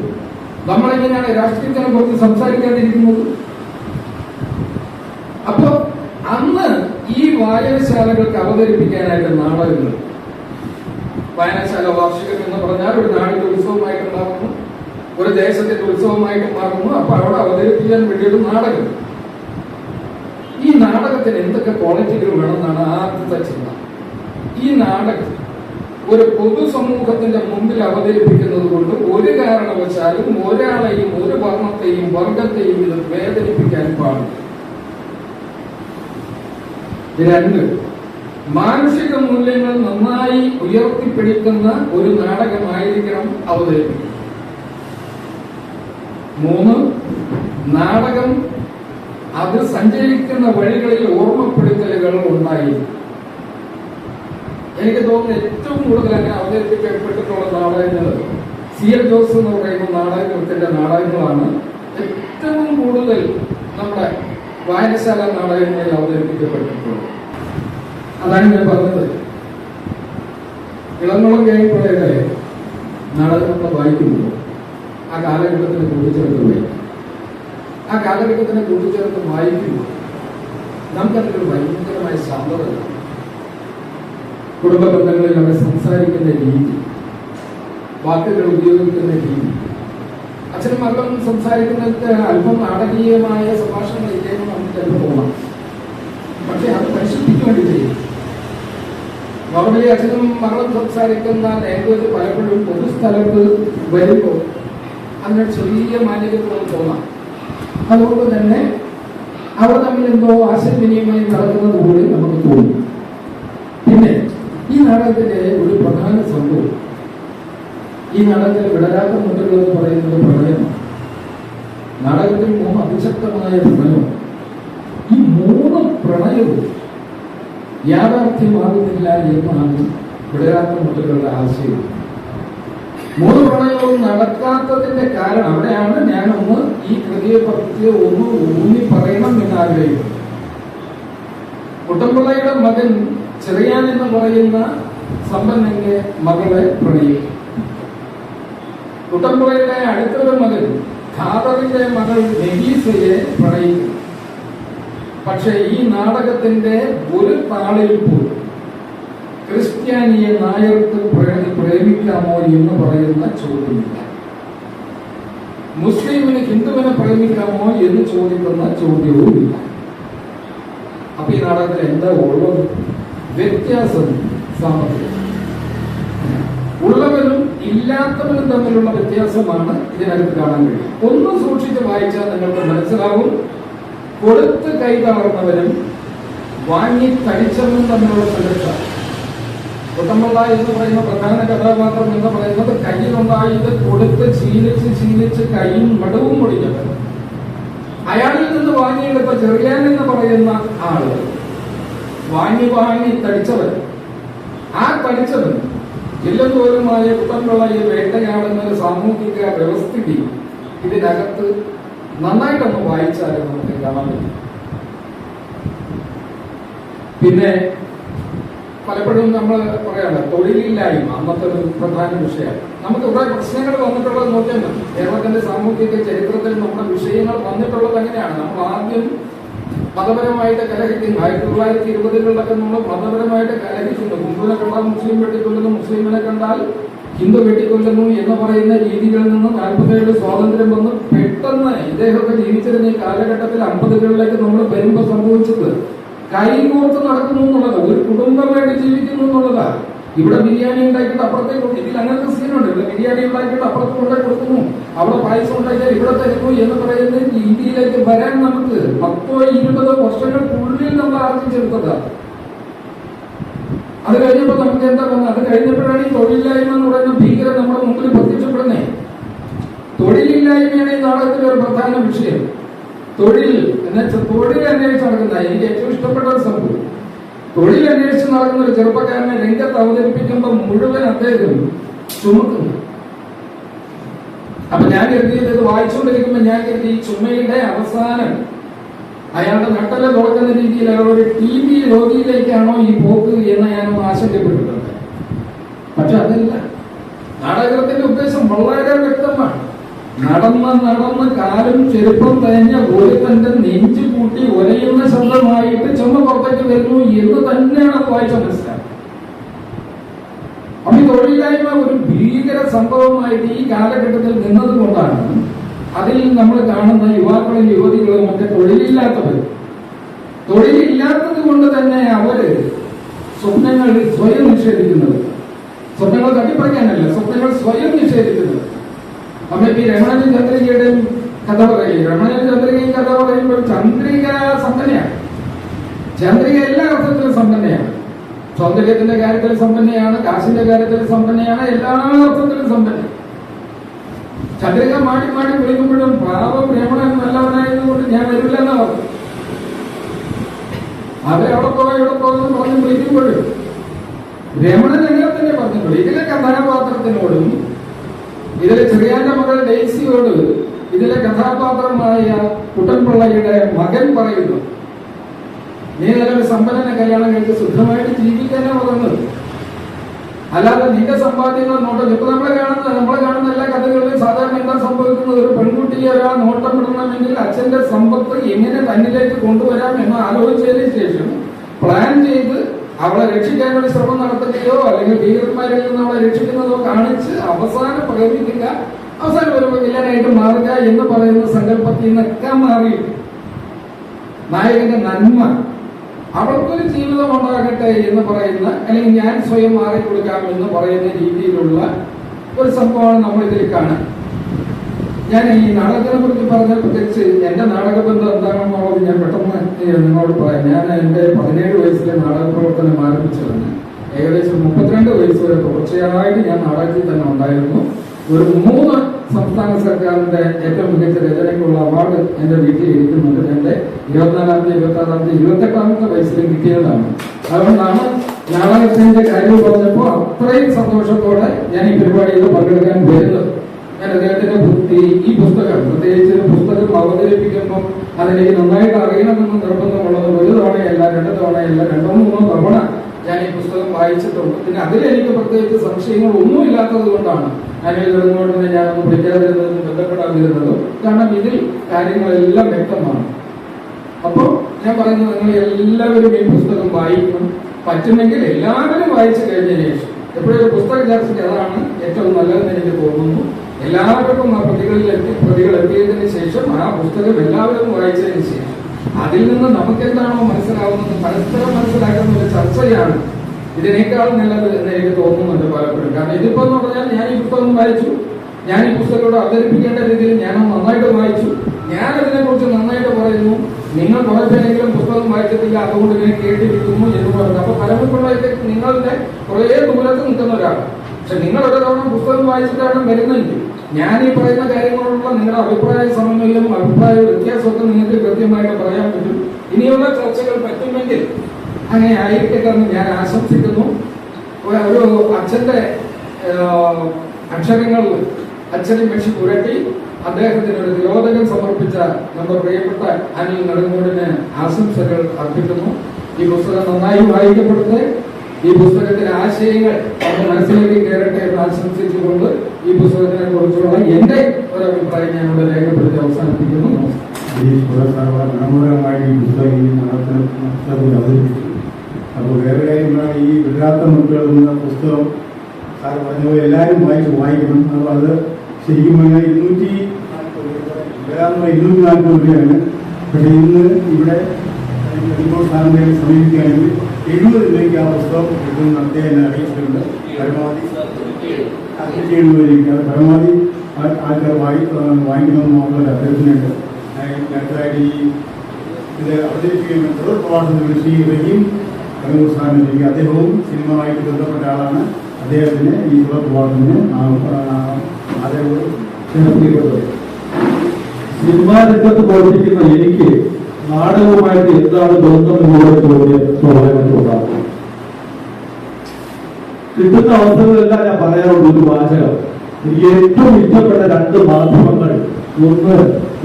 നമ്മളെങ്ങനെയാണ് രാഷ്ട്രീയത്തിനെ കുറിച്ച് സംസാരിക്കാതിരിക്കുന്നത്? അപ്പോ അന്ന് ഈ വായനശാലകൾക്ക് അവതരിപ്പിക്കാനായിട്ട് നാടകങ്ങൾ, വായനശാല വാർഷികം എന്ന് പറഞ്ഞാൽ ഒരു നാടിന്റെ ഉത്സവമായിട്ട് മാറുന്നു, ഒരു ദേശത്തിന്റെ ഉത്സവമായിട്ട് മാറുന്നു. അപ്പൊ അവിടെ അവതരിപ്പിക്കാൻ വേണ്ടിയിട്ട് നാടകം. നാടകത്തിന് എന്തൊക്കെ ക്വാളിറ്റികൾ വേണമെന്നാണ് ആദ്യത്തെ ചിന്ത. ഈ നാടകം ഒരു പൊതുസമൂഹത്തിന്റെ മുമ്പിൽ അവതരിപ്പിക്കുന്നത് കൊണ്ട് ഒരു കാരണവശാലും ഒരാളെയും ഒരു വർണ്ണത്തെയും വർഗത്തെയും ഇത് വേദനിപ്പിക്കാൻ പാടില്ല. രണ്ട്, മാനുഷിക മൂല്യങ്ങൾ നന്നായി ഉയർത്തിപ്പിടിക്കുന്ന ഒരു നാടകമായിരിക്കണം അവതരിപ്പിക്കുന്നത്. മൂന്ന്, നാടകം അത് സഞ്ചരിക്കുന്ന വഴികളിൽ ഓർമ്മപ്പെടുത്തലുകൾ ഉണ്ടായിരിക്കും. എനിക്ക് തോന്നുന്നു ഏറ്റവും കൂടുതൽ അങ്ങനെ അവതരിപ്പിക്കപ്പെട്ടിട്ടുള്ള നാടകങ്ങൾ C.L. ജോസ് എന്ന് പറയുന്ന നാടകത്തിന്റെ നാടകങ്ങളാണ് ഏറ്റവും കൂടുതൽ നമ്മുടെ വായനശാല നാടകങ്ങളിൽ അവതരിപ്പിക്കപ്പെട്ടിട്ടുള്ളത്. അതാണ് ഞാൻ പറഞ്ഞത്. ഇളംകുളം കേൾപ്പുഴയുടെ നാടകം നമ്മൾ വായിക്കുമ്പോൾ ആ കാലഘട്ടത്തിന് കൂട്ടിച്ചേർത്ത് വായിക്കും. ആ കാലഘട്ടത്തിന് കൂട്ടിച്ചേർത്ത് വായിക്കുമ്പോൾ നമുക്കതിലൊരു ഭയങ്കരമായ ശാന്തത. കുടുംബ ബന്ധങ്ങളിൽ അവർ സംസാരിക്കുന്ന രീതി, വാക്കുകൾ ഉപയോഗിക്കുന്ന രീതി, അച്ഛനും മകളും സംസാരിക്കുന്നത് അല്പം നാടകീയമായ സംഭാഷണങ്ങളിലേക്ക് നമുക്ക് ചിലപ്പോൾ പോകാം. പക്ഷെ അത് പരിശുദ്ധിക്ക് വേണ്ടി ചെയ്യും. നോർമലി അച്ഛനും മകളും സംസാരിക്കുന്ന ലാംഗ്വേജ് പലപ്പോഴും പൊതുസ്ഥലത്ത് വരുമ്പോൾ അതിനൊരു ചെറിയ മാലിന്യങ്ങൾ തോന്നാം. അതുകൊണ്ട് തന്നെ അവർ തമ്മിൽ എന്തോ ആശയവിനിമയം നടക്കുന്നത് പോലെ നമുക്ക് തോന്നും. പിന്നെ ഈ നാടകത്തിന്റെ ഒരു പ്രധാന സംഭവം, ഈ നാടകത്തിൽ വിടരാത്ത മുട്ടുകൾ എന്ന് പറയുന്നത് പ്രണയമാണ്. നാടകത്തിൽ 3 അതിശക്തമായ പ്രണയം. ഈ 3 പ്രണയവും യാഥാർത്ഥ്യമാകുന്നില്ല എന്നാണ് വിടരാത്ത മുട്ടുകളുടെ ആശയം. 3 പ്രണയവും നടക്കാത്തതിന്റെ കാരണം അവിടെയാണ് ഞാനൊന്ന് ഈ കൃതിയെ പറ്റി ഒന്ന് ഊന്നി പറയണം എന്ന് ആഗ്രഹിക്കുന്നു. കുട്ടമ്പിള്ളയുടെ മകൻ ചെറിയാൻ എന്ന് പറയുന്ന സമ്പന്നന്റെ മകളെ പ്രണയിക്കും. കുട്ടമ്പിള്ളയുടെ അടുത്തൊരു മകൻ ഖാദറിന്റെ മകൾ നഗീസയെ പ്രണയിക്കും. പക്ഷെ ഈ നാടകത്തിന്റെ ഒരു താളിൽ പോലും ക്രിസ്ത്യാനിയെ നായർക്ക് പ്രേമിക്കാമോ എന്ന് പറയുന്ന ചോദ്യമില്ല. മുസ്ലിമിന് ഹിന്ദുവിനെ പ്രേമിക്കാമോ എന്ന് ചോദിക്കുന്ന ചോദ്യവുമില്ല. അപ്പൊ ഈ നാടകത്തിൽ എന്താ ഉള്ളത്? വ്യത്യാസം സാമ്പത്തികം. ഉള്ളവരും ഇല്ലാത്തവരും തമ്മിലുള്ള വ്യത്യാസമാണ് ഇതിനകത്ത് കാണാൻ കഴിയും. ഒന്ന് സൂക്ഷിച്ച് വായിച്ചാൽ നിങ്ങൾക്ക് മനസ്സിലാവും. കൊടുത്ത് കൈ തളർന്നവരും വാങ്ങി തടിച്ചവരും തമ്മിലുള്ള സംഘർഷ. കുട്ടമ്പിള്ള എന്ന് പറയുന്ന പ്രധാന കഥാപാത്രം എന്ന് പറയുന്നത് കയ്യിലുണ്ടായത് കൊടുത്ത് ശീലിച്ച് കൈയും മടവും മുടിഞ്ഞവർ. അയാളിൽ നിന്ന് വാങ്ങിയെടുത്ത ചെറിയാൻ എന്ന് പറയുന്ന ആള് വാങ്ങി തടിച്ചവൻ. ആ തടിച്ചവൻ ജില്ലതോറുമായ കുട്ടമ്പിള്ളയെ വേട്ടയാടുന്ന ഒരു സാമൂഹിക വ്യവസ്ഥിതി ഇതിനകത്ത് നന്നായിട്ടൊന്ന് വായിച്ചാലും നമുക്ക് കാണാൻ പറ്റും. പിന്നെ പലപ്പോഴും നമ്മൾ പറയാറ് തൊഴിലില്ലായ്മ അന്നത്തെ ഒരു പ്രധാന വിഷയമാണ്. നമുക്ക് കുറെ പ്രശ്നങ്ങൾ വന്നിട്ടുള്ളത് നോക്കിയാൽ മതി. കേരളത്തിന്റെ സാമൂഹിക ചരിത്രത്തിൽ നമ്മുടെ വിഷയങ്ങൾ വന്നിട്ടുള്ളത് എങ്ങനെയാണ്? നമ്മൾ ആദ്യം മതപരമായിട്ട് കലഹിക്കുന്നു. 1920-കളിലൊക്കെ നമ്മൾ മതപരമായിട്ട് കലഹിക്കുന്നു. ഹിന്ദുവിനെ കണ്ടാൽ മുസ്ലിം വെട്ടിക്കൊല്ലുന്നു, മുസ്ലിമിനെ കണ്ടാൽ ഹിന്ദു വെട്ടിക്കൊല്ലുന്നു എന്ന് പറയുന്ന രീതികളിൽ നിന്ന് 47 സ്വാതന്ത്ര്യം വന്ന് പെട്ടെന്ന് ഇദ്ദേഹമൊക്കെ ജീവിച്ചിരുന്ന ഈ കാലഘട്ടത്തിൽ 50-കളിലേക്ക് നമ്മൾ വരുമ്പോൾ സംഭവിച്ചത് കൈകോർത്ത് നടക്കുന്നു എന്നുള്ളത്, ഒരു കുടുംബമായിട്ട് ജീവിക്കുന്നു എന്നുള്ളതാ. ഇവിടെ ബിരിയാണി ഉണ്ടാക്കിയിട്ട് അപ്പുറത്തേക്ക്, ഇതിൽ അങ്ങനത്തെ സീനുണ്ട്. ഇവിടെ ബിരിയാണി ഉണ്ടാക്കിയിട്ട് അപ്പുറത്ത് കൊണ്ടേ കൊടുക്കുന്നു, അവിടെ പായസം ഉണ്ടാക്കിയാൽ ഇവിടെ തരുന്നു എന്ന് പറയുന്ന രീതിയിലേക്ക് വരാൻ നമുക്ക് 10-20 വർഷങ്ങൾക്കുള്ളിൽ നമ്മൾ ആർജിച്ചെടുത്തതാ. അത് കഴിഞ്ഞപ്പോൾ നമുക്ക് എന്താ വന്നത്? അത് കഴിഞ്ഞപ്പോഴാണ് ഈ തൊഴിലില്ലായ്മ എന്ന് പറയുന്ന ഭീകരം നമ്മുടെ മുമ്പിൽ പ്രത്യക്ഷപ്പെടുന്നേ. തൊഴിലില്ലായ്മയാണ് ഈ നാടകത്തിലെ ഒരു പ്രധാന വിഷയം. തൊഴിൽ എന്നുവെച്ചാൽ തൊഴിൽ അന്വേഷിച്ച് നടക്കുന്ന, എനിക്ക് ഏറ്റവും ഇഷ്ടപ്പെട്ട ഒരു സംഭവം, തൊഴിൽ അന്വേഷിച്ച് നടക്കുന്ന ഒരു ചെറുപ്പക്കാരനെ രംഗത്ത് അവതരിപ്പിക്കുമ്പോൾ മുഴുവൻ അദ്ദേഹം ചുമക്കുന്നു. അപ്പൊ ഞാൻ കരുതിയത്, ഇത് വായിച്ചുകൊണ്ടിരിക്കുമ്പോൾ ഞാൻ കരുതി ഈ ചുമയുടെ അവസാനം അയാളുടെ നട്ടല തുറക്കുന്ന രീതിയിൽ അയാളൊരു TB രോഗിയിലേക്കാണോ ഈ പോക്ക് എന്ന് ഞാനൊന്ന് ആശങ്കപ്പെട്ടിട്ടുണ്ട്. പക്ഷെ അതല്ല. നാടകത്തിന്റെ ഉദ്ദേശം വളരെ വ്യക്തമാണ്. നടന്ന് കാലും ചെരുപ്പം തേഞ്ഞ ഒരു തന്റെ നെഞ്ചു കൂട്ടി ഒരയുന്ന ശബ്ദമായിട്ട് ചുമ പുറത്തേക്ക് വരുന്നു എന്ന് തന്നെയാണ് അത് വായിച്ച മനസ്സിലാക്കുന്നത്. അപ്പൊ ഈ തൊഴിലില്ലായ്മ ഒരു ഭീകര സംഭവമായിട്ട് ഈ കാലഘട്ടത്തിൽ നിന്നത് കൊണ്ടാണ് അതിൽ നമ്മൾ കാണുന്ന യുവാക്കളും യുവതികളും ഒക്കെ തൊഴിലില്ലാത്തവർ തന്നെ അവര് സ്വപ്നങ്ങൾ സ്വയം നിഷേധിക്കുന്നത്. സ്വപ്നങ്ങൾ തട്ടിപ്പറിക്കാനല്ല, സ്വപ്നങ്ങൾ സ്വയം നിഷേധിക്കുന്നത്. നമ്മളിപ്പോ ഈ രമണനും ചന്ദ്രികയുടെയും കഥ പറയില്ലേ? രമണനും ചന്ദ്രികയും കഥ പറയുമ്പോൾ ചന്ദ്രിക സമ്പന്നയാണ്. ചന്ദ്രിക എല്ലാ അർത്ഥത്തിലും സമ്പന്നയാണ്. സൗന്ദര്യത്തിന്റെ കാര്യത്തിൽ സമ്പന്നയാണ്, കാശിന്റെ കാര്യത്തിൽ സമ്പന്നയാണ്, എല്ലാ അർത്ഥത്തിലും സമ്പന്ന. ചന്ദ്രിക മാടി മാടി വിളിക്കുമ്പോഴും പാവം രമണൻ നല്ലവനായതുകൊണ്ട് ഞാൻ വരില്ലെന്നാ പറഞ്ഞു. അവരവിടെ പോകുമെന്ന് പറഞ്ഞ് വിളിക്കുമ്പോഴും രമണൻ അങ്ങനെ തന്നെ പറഞ്ഞിട്ടുള്ളൂ. ഇതിലെ കഥാപാത്രത്തിനോടും ഇതിലെ ചെറിയാന്റെ മകൾ ഡെയ്സിയോട് ഇതിലെ കഥാപാത്രമായ കുട്ടൻപിള്ളയുടെ മകൻ പറയുന്നു, നീ നല്ലൊരു സമ്പന്നനെ കല്യാണം കഴിച്ച് സുഖമായിട്ട് ജീവിക്കാനാ പറയുന്നത്, അല്ലാതെ നിന്റെ സമ്പാദ്യങ്ങൾ നോട്ടം. ഇപ്പൊ നമ്മളെ കാണുന്ന എല്ലാ കഥകളിലും സാധാരണ എന്താ സംഭവിക്കുന്നത്? ഒരു പെൺകുട്ടിയെ ഒരാൾ നോട്ടം വിടണമെങ്കിൽ അച്ഛന്റെ സമ്പത്ത് എങ്ങനെ തന്നിലേക്ക് കൊണ്ടുവരാം എന്ന് ആലോചിച്ചതിന് ശേഷം പ്ലാൻ ചെയ്ത് അവളെ രക്ഷിക്കാൻ വേണ്ടി ശ്രമം നടത്തുകയോ അല്ലെങ്കിൽ ഭീകരന്മാരിൽ നിന്ന് അവളെ രക്ഷിക്കുന്നതോ കാണിച്ച് അവസാനം പ്രകടിപ്പിക്കുക, അവസാനം വരുമ്പോൾ വില്ലനായിട്ട് മാറുക എന്ന് പറയുന്ന സങ്കല്പത്തിൽ നിന്നൊക്കെ മാറി നായകന്റെ നന്മ, അവൾക്കൊരു ജീവിതം ഉണ്ടാകട്ടെ എന്ന് പറയുന്ന, അല്ലെങ്കിൽ ഞാൻ സ്വയം മാറിക്കൊടുക്കാം എന്ന് പറയുന്ന രീതിയിലുള്ള ഒരു സംഭവമാണ് നമ്മൾ ഇതിൽ കാണാൻ. ഞാൻ ഈ നാടകത്തിനെ കുറിച്ച് പറഞ്ഞ പ്രത്യേകിച്ച് എന്റെ നാടകബന്ധം എന്താണെന്നുള്ളത് ഞാൻ പെട്ടെന്ന് നിങ്ങളോട് പറയാം. ഞാൻ എന്റെ 17 വയസ്സിലെ നാടക പ്രവർത്തനം ആരംഭിച്ചതാണ്. ഏകദേശം 32 വയസ്സ് വരെ തുടർച്ചയായിട്ട് ഞാൻ നാടകത്തിൽ തന്നെ ഉണ്ടായിരുന്നു. ഒരു 3 സംസ്ഥാന സർക്കാരിന്റെ ഏറ്റവും മികച്ച രചനയ്ക്കുള്ള അവാർഡ് എന്റെ വീട്ടിൽ ഇരിക്കുന്നുണ്ട്. എന്റെ 24ാമത്തെ 26ാമത്തെ 28ാമത്തെ വയസ്സിലും കിട്ടിയതാണ്. അതുകൊണ്ടാണ് നാടകത്തിന്റെ കാര്യം പറഞ്ഞപ്പോൾ അത്രയും സന്തോഷത്തോടെ ഞാൻ ഈ പരിപാടിയിൽ പങ്കെടുക്കാൻ വരുന്നത്. ഞാൻ അദ്ദേഹത്തിന്റെ ഈ പുസ്തകം, പ്രത്യേകിച്ച് പുസ്തകം അവതരിപ്പിക്കുമ്പോൾ അതിലേക്ക് നന്നായിട്ട് അറിയണമെന്ന് നിർബന്ധമുള്ളത് ഒരു തവണയല്ല, 2 തവണയല്ല, 2-3 തവണ ഞാൻ ഈ പുസ്തകം വായിച്ചിട്ടുണ്ട്. പിന്നെ അതിലെനിക്ക് പ്രത്യേകിച്ച് സംശയങ്ങൾ ഒന്നും ഇല്ലാത്തത് കൊണ്ടാണ് ഞാനിതുകൊണ്ടിനെ ഞാനൊന്ന് വിളിക്കാതിരുന്നതും ബന്ധപ്പെടാതിരുന്നതും. കാരണം ഇതിൽ കാര്യങ്ങളെല്ലാം വ്യക്തമാണ്. അപ്പോൾ ഞാൻ പറയുന്നത്, നിങ്ങൾ എല്ലാവരും ഈ പുസ്തകം വായിക്കണം. പറ്റുമെങ്കിൽ എല്ലാവരും വായിച്ചു കഴിഞ്ഞതിന് ശേഷം, എപ്പോഴും പുസ്തക ചർച്ചയ്ക്ക് അതാണ് ഏറ്റവും നല്ലതെന്ന് എനിക്ക് തോന്നുന്നു. എല്ലാവർക്കും ആ പ്രതികൾ എത്തിയതിന് ശേഷം ആ പുസ്തകം എല്ലാവരും വായിച്ചതിന് ശേഷം അതിൽ നിന്ന് നമുക്ക് എന്താണോ മനസ്സിലാവുന്നത് പരസ്പരം മനസ്സിലാക്കുന്ന ഒരു ചർച്ചയാണ് ഇതിനേക്കാൾ നല്ലത് എന്ന് എനിക്ക് തോന്നുന്നുണ്ട് പലപ്പോഴും. കാരണം ഇതിപ്പോ എന്ന് പറഞ്ഞാൽ ഞാൻ ഈ പുസ്തകം വായിച്ചു, ഞാൻ ഈ പുസ്തകത്തോട് അവതരിപ്പിക്കേണ്ട രീതിയിൽ ഞാൻ നന്നായിട്ട് വായിച്ചു, ഞാൻ അതിനെക്കുറിച്ച് നന്നായിട്ട് പറയുന്നു. നിങ്ങൾ കുറെ പേരെങ്കിലും പുസ്തകം വായിച്ചിട്ടില്ല, അതുകൊണ്ട് ഇങ്ങനെ കേട്ടിരിക്കുന്നു എന്ന് പറഞ്ഞു. അപ്പൊ പലപ്പോഴൊക്കെ നിങ്ങളുടെ കുറേ ദൂരത്ത് നിൽക്കുന്ന ഒരാൾ, പക്ഷെ നിങ്ങൾ ഒരു തവണ പുസ്തകം വായിച്ചിട്ടാണ് വരുന്നെങ്കിൽ ഞാൻ ഈ പറയുന്ന കാര്യങ്ങളോടുള്ള നിങ്ങളുടെ അഭിപ്രായ സമന്വയം, അഭിപ്രായ വ്യത്യാസമൊക്കെ നിങ്ങൾക്ക് കൃത്യമായിട്ട് പറയാൻ പറ്റും. ഇനിയുള്ള ചർച്ചകൾ പറ്റുമെങ്കിൽ അങ്ങനെ ആയിരിക്കട്ടെ എന്ന് ഞാൻ ആശംസിക്കുന്നു. ഒരു അച്ഛന്റെ അക്ഷരങ്ങളിൽ അച്ഛനെ വെച്ച് പുരട്ടി അദ്ദേഹത്തിന് ഒരു തിരോധകം സമർപ്പിച്ച നമ്മുടെ പ്രിയപ്പെട്ട അനിൽ നെടുങ്ങോടിന് ആശംസകൾ അർപ്പിക്കുന്നു. ഈ പുസ്തകം നന്നായി വായിക്കപ്പെടുന്നത്, ഈ പുസ്തകത്തിലെ ആശയങ്ങൾ നമ്മുടെ മനസ്സിലേക്ക് കയറട്ടെ എന്ന് ആശംസിച്ചുകൊണ്ട് ഈ പുസ്തകത്തിനെ കുറിച്ചുള്ള എന്റെ ഒരു അഭിപ്രായം ഞാനിവിടെ രേഖപ്പെടുത്തി അവസാനിപ്പിക്കുന്നു. മനോഹരമായി ഈ പുസ്തകം അവതരിപ്പിച്ചു. അപ്പോൾ വേറെ കാര്യങ്ങളാണ് ഈ വിടാത്ത മുട്ടുകൾ എന്ന പുസ്തകം സാർ പറഞ്ഞ എല്ലാവരും വായിക്കണം. അപ്പോൾ അത് ശരിക്കും പറഞ്ഞാൽ 240 രൂപയാണ്. പക്ഷേ ഇന്ന് ഇവിടെ സാറിനെ സമീപിക്കുകയാണെങ്കിൽ 70 രൂപയ്ക്ക് ആ പുസ്തകം കിട്ടുമെന്ന് അദ്ദേഹം അറിയിച്ചിട്ടുണ്ട്. പരമാവധി 77 രൂപയ്ക്ക് അത് പരമാവധി ആൾക്കാർ വാങ്ങിക്കണമെന്നുള്ള അഭ്യർത്ഥനയുണ്ട്. അടുത്തതായിട്ട് ഈ ഇത് അവതരിപ്പിക്കുന്ന തുടർ പ്രഭാഷണത്തിൽ ശ്രീ റഹീം കണ്ണൂർ സാറിനെ, അദ്ദേഹവും സിനിമയുമായിട്ട് ബന്ധപ്പെട്ട ആളാണ്. അദ്ദേഹത്തിന് ഈ തുടർ പ്രഭാഷണത്തിന് അദ്ദേഹം സിനിമാ രംഗത്ത് പ്രവർത്തിക്കുന്ന എനിക്ക് നാടകവുമായിട്ട് എന്താണ് ബന്ധം എന്നുള്ള ചോദ്യം സ്വാഭാവികമായിട്ടുണ്ടാകും. കിട്ടുന്ന അവസരങ്ങളെല്ലാം ഞാൻ പറയാറുള്ള ഒരു വാചകം, എനിക്ക് ഏറ്റവും ഇഷ്ടപ്പെട്ട 2 മാധ്യമങ്ങൾ, ഒന്ന്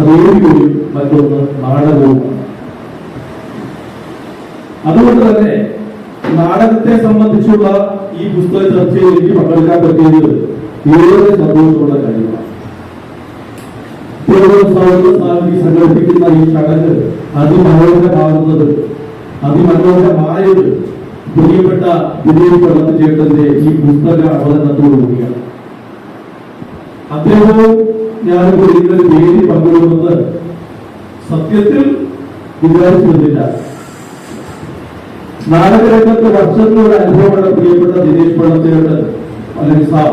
റേഡിയോയും മറ്റൊന്ന് നാടകവുമാണ്. അതുകൊണ്ട് തന്നെ നാടകത്തെ സംബന്ധിച്ചുള്ള ഈ പുസ്തക ചർച്ചയിൽ എനിക്ക് പങ്കെടുക്കാൻ പറ്റിയത് ഏറെ സന്തോഷമുള്ള കാര്യമാണ്. സംഘടിപ്പിക്കുന്ന ഈ ചടങ്ങ് അതിമനോഹരമാകുന്നത്, അതിമനോഹരമായത് പ്രിയപ്പെട്ട വിജയ് പള്ളത്ത് ചേട്ടന്റെ ഈ പുസ്തക അവതരണത്തോടുകൂടിയാണ്. അദ്ദേഹവും ഞാനിപ്പോൾ ഇന്നലെ വേദി പങ്കെടുക്കുന്നത് സത്യത്തിൽ വിചാരിച്ചിരുന്നില്ല. നാടകരംഗത്ത് വർഷങ്ങളുടെ അനുഭവമുള്ള പ്രിയപ്പെട്ട ദിനേശ് പള്ളത്തേട്ട് അല്ലെങ്കിൽ സാർ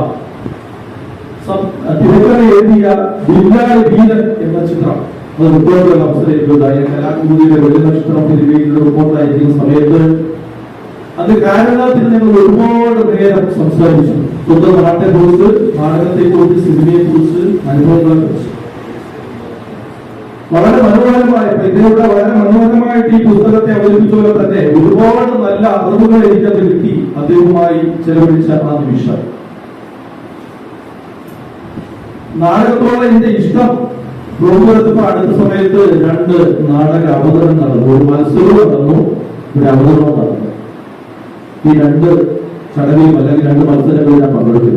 തിരക്കഥ എഴുതിയ ബില്ലാളി വീരൻ എന്ന ചിത്രം അത് റിപ്പോർട്ടുകൾ അവസരമുണ്ടായി. കലാകുമുദിയുടെ വെള്ളി നക്ഷത്രം തിരുവേദിയുടെ റിപ്പോർട്ടായിരിക്കുന്ന സമയത്ത് അത് കാരണത്തിന് ഞങ്ങൾ ഒരുപാട് നേരം സംസാരിച്ചു. സ്വന്തം നാട്ടെക്കുറിച്ച്, നാടകത്തെക്കുറിച്ച്, സിനിമയെക്കുറിച്ച്, അനുഭവങ്ങളെക്കുറിച്ച് വളരെ മനോഹരമായിട്ട് ഇതിലൂടെ വളരെ മനോഹരമായിട്ട് ഈ പുസ്തകത്തെ അവതരിപ്പിച്ച പോലെ തന്നെ ഒരുപാട് നല്ല അറിവുകൾ എനിക്കത് കിട്ടി അദ്ദേഹവുമായി ചെലവഴിച്ച ആ നിമിഷം. നാടകത്തോളം എന്റെ ഇഷ്ടം പ്രോഗ്രാമത്തിപ്പോ അടുത്ത സമയത്ത് 2 നാടക അവതരണം നടന്നു. ഒരു മത്സരവും നടന്നു, ഒരു അവതരണവും നടന്നു. ഈ 2 ചടങ്ങിലും അല്ലെങ്കിൽ 2 മത്സരങ്ങളിൽ ഞാൻ പങ്കെടുത്തു.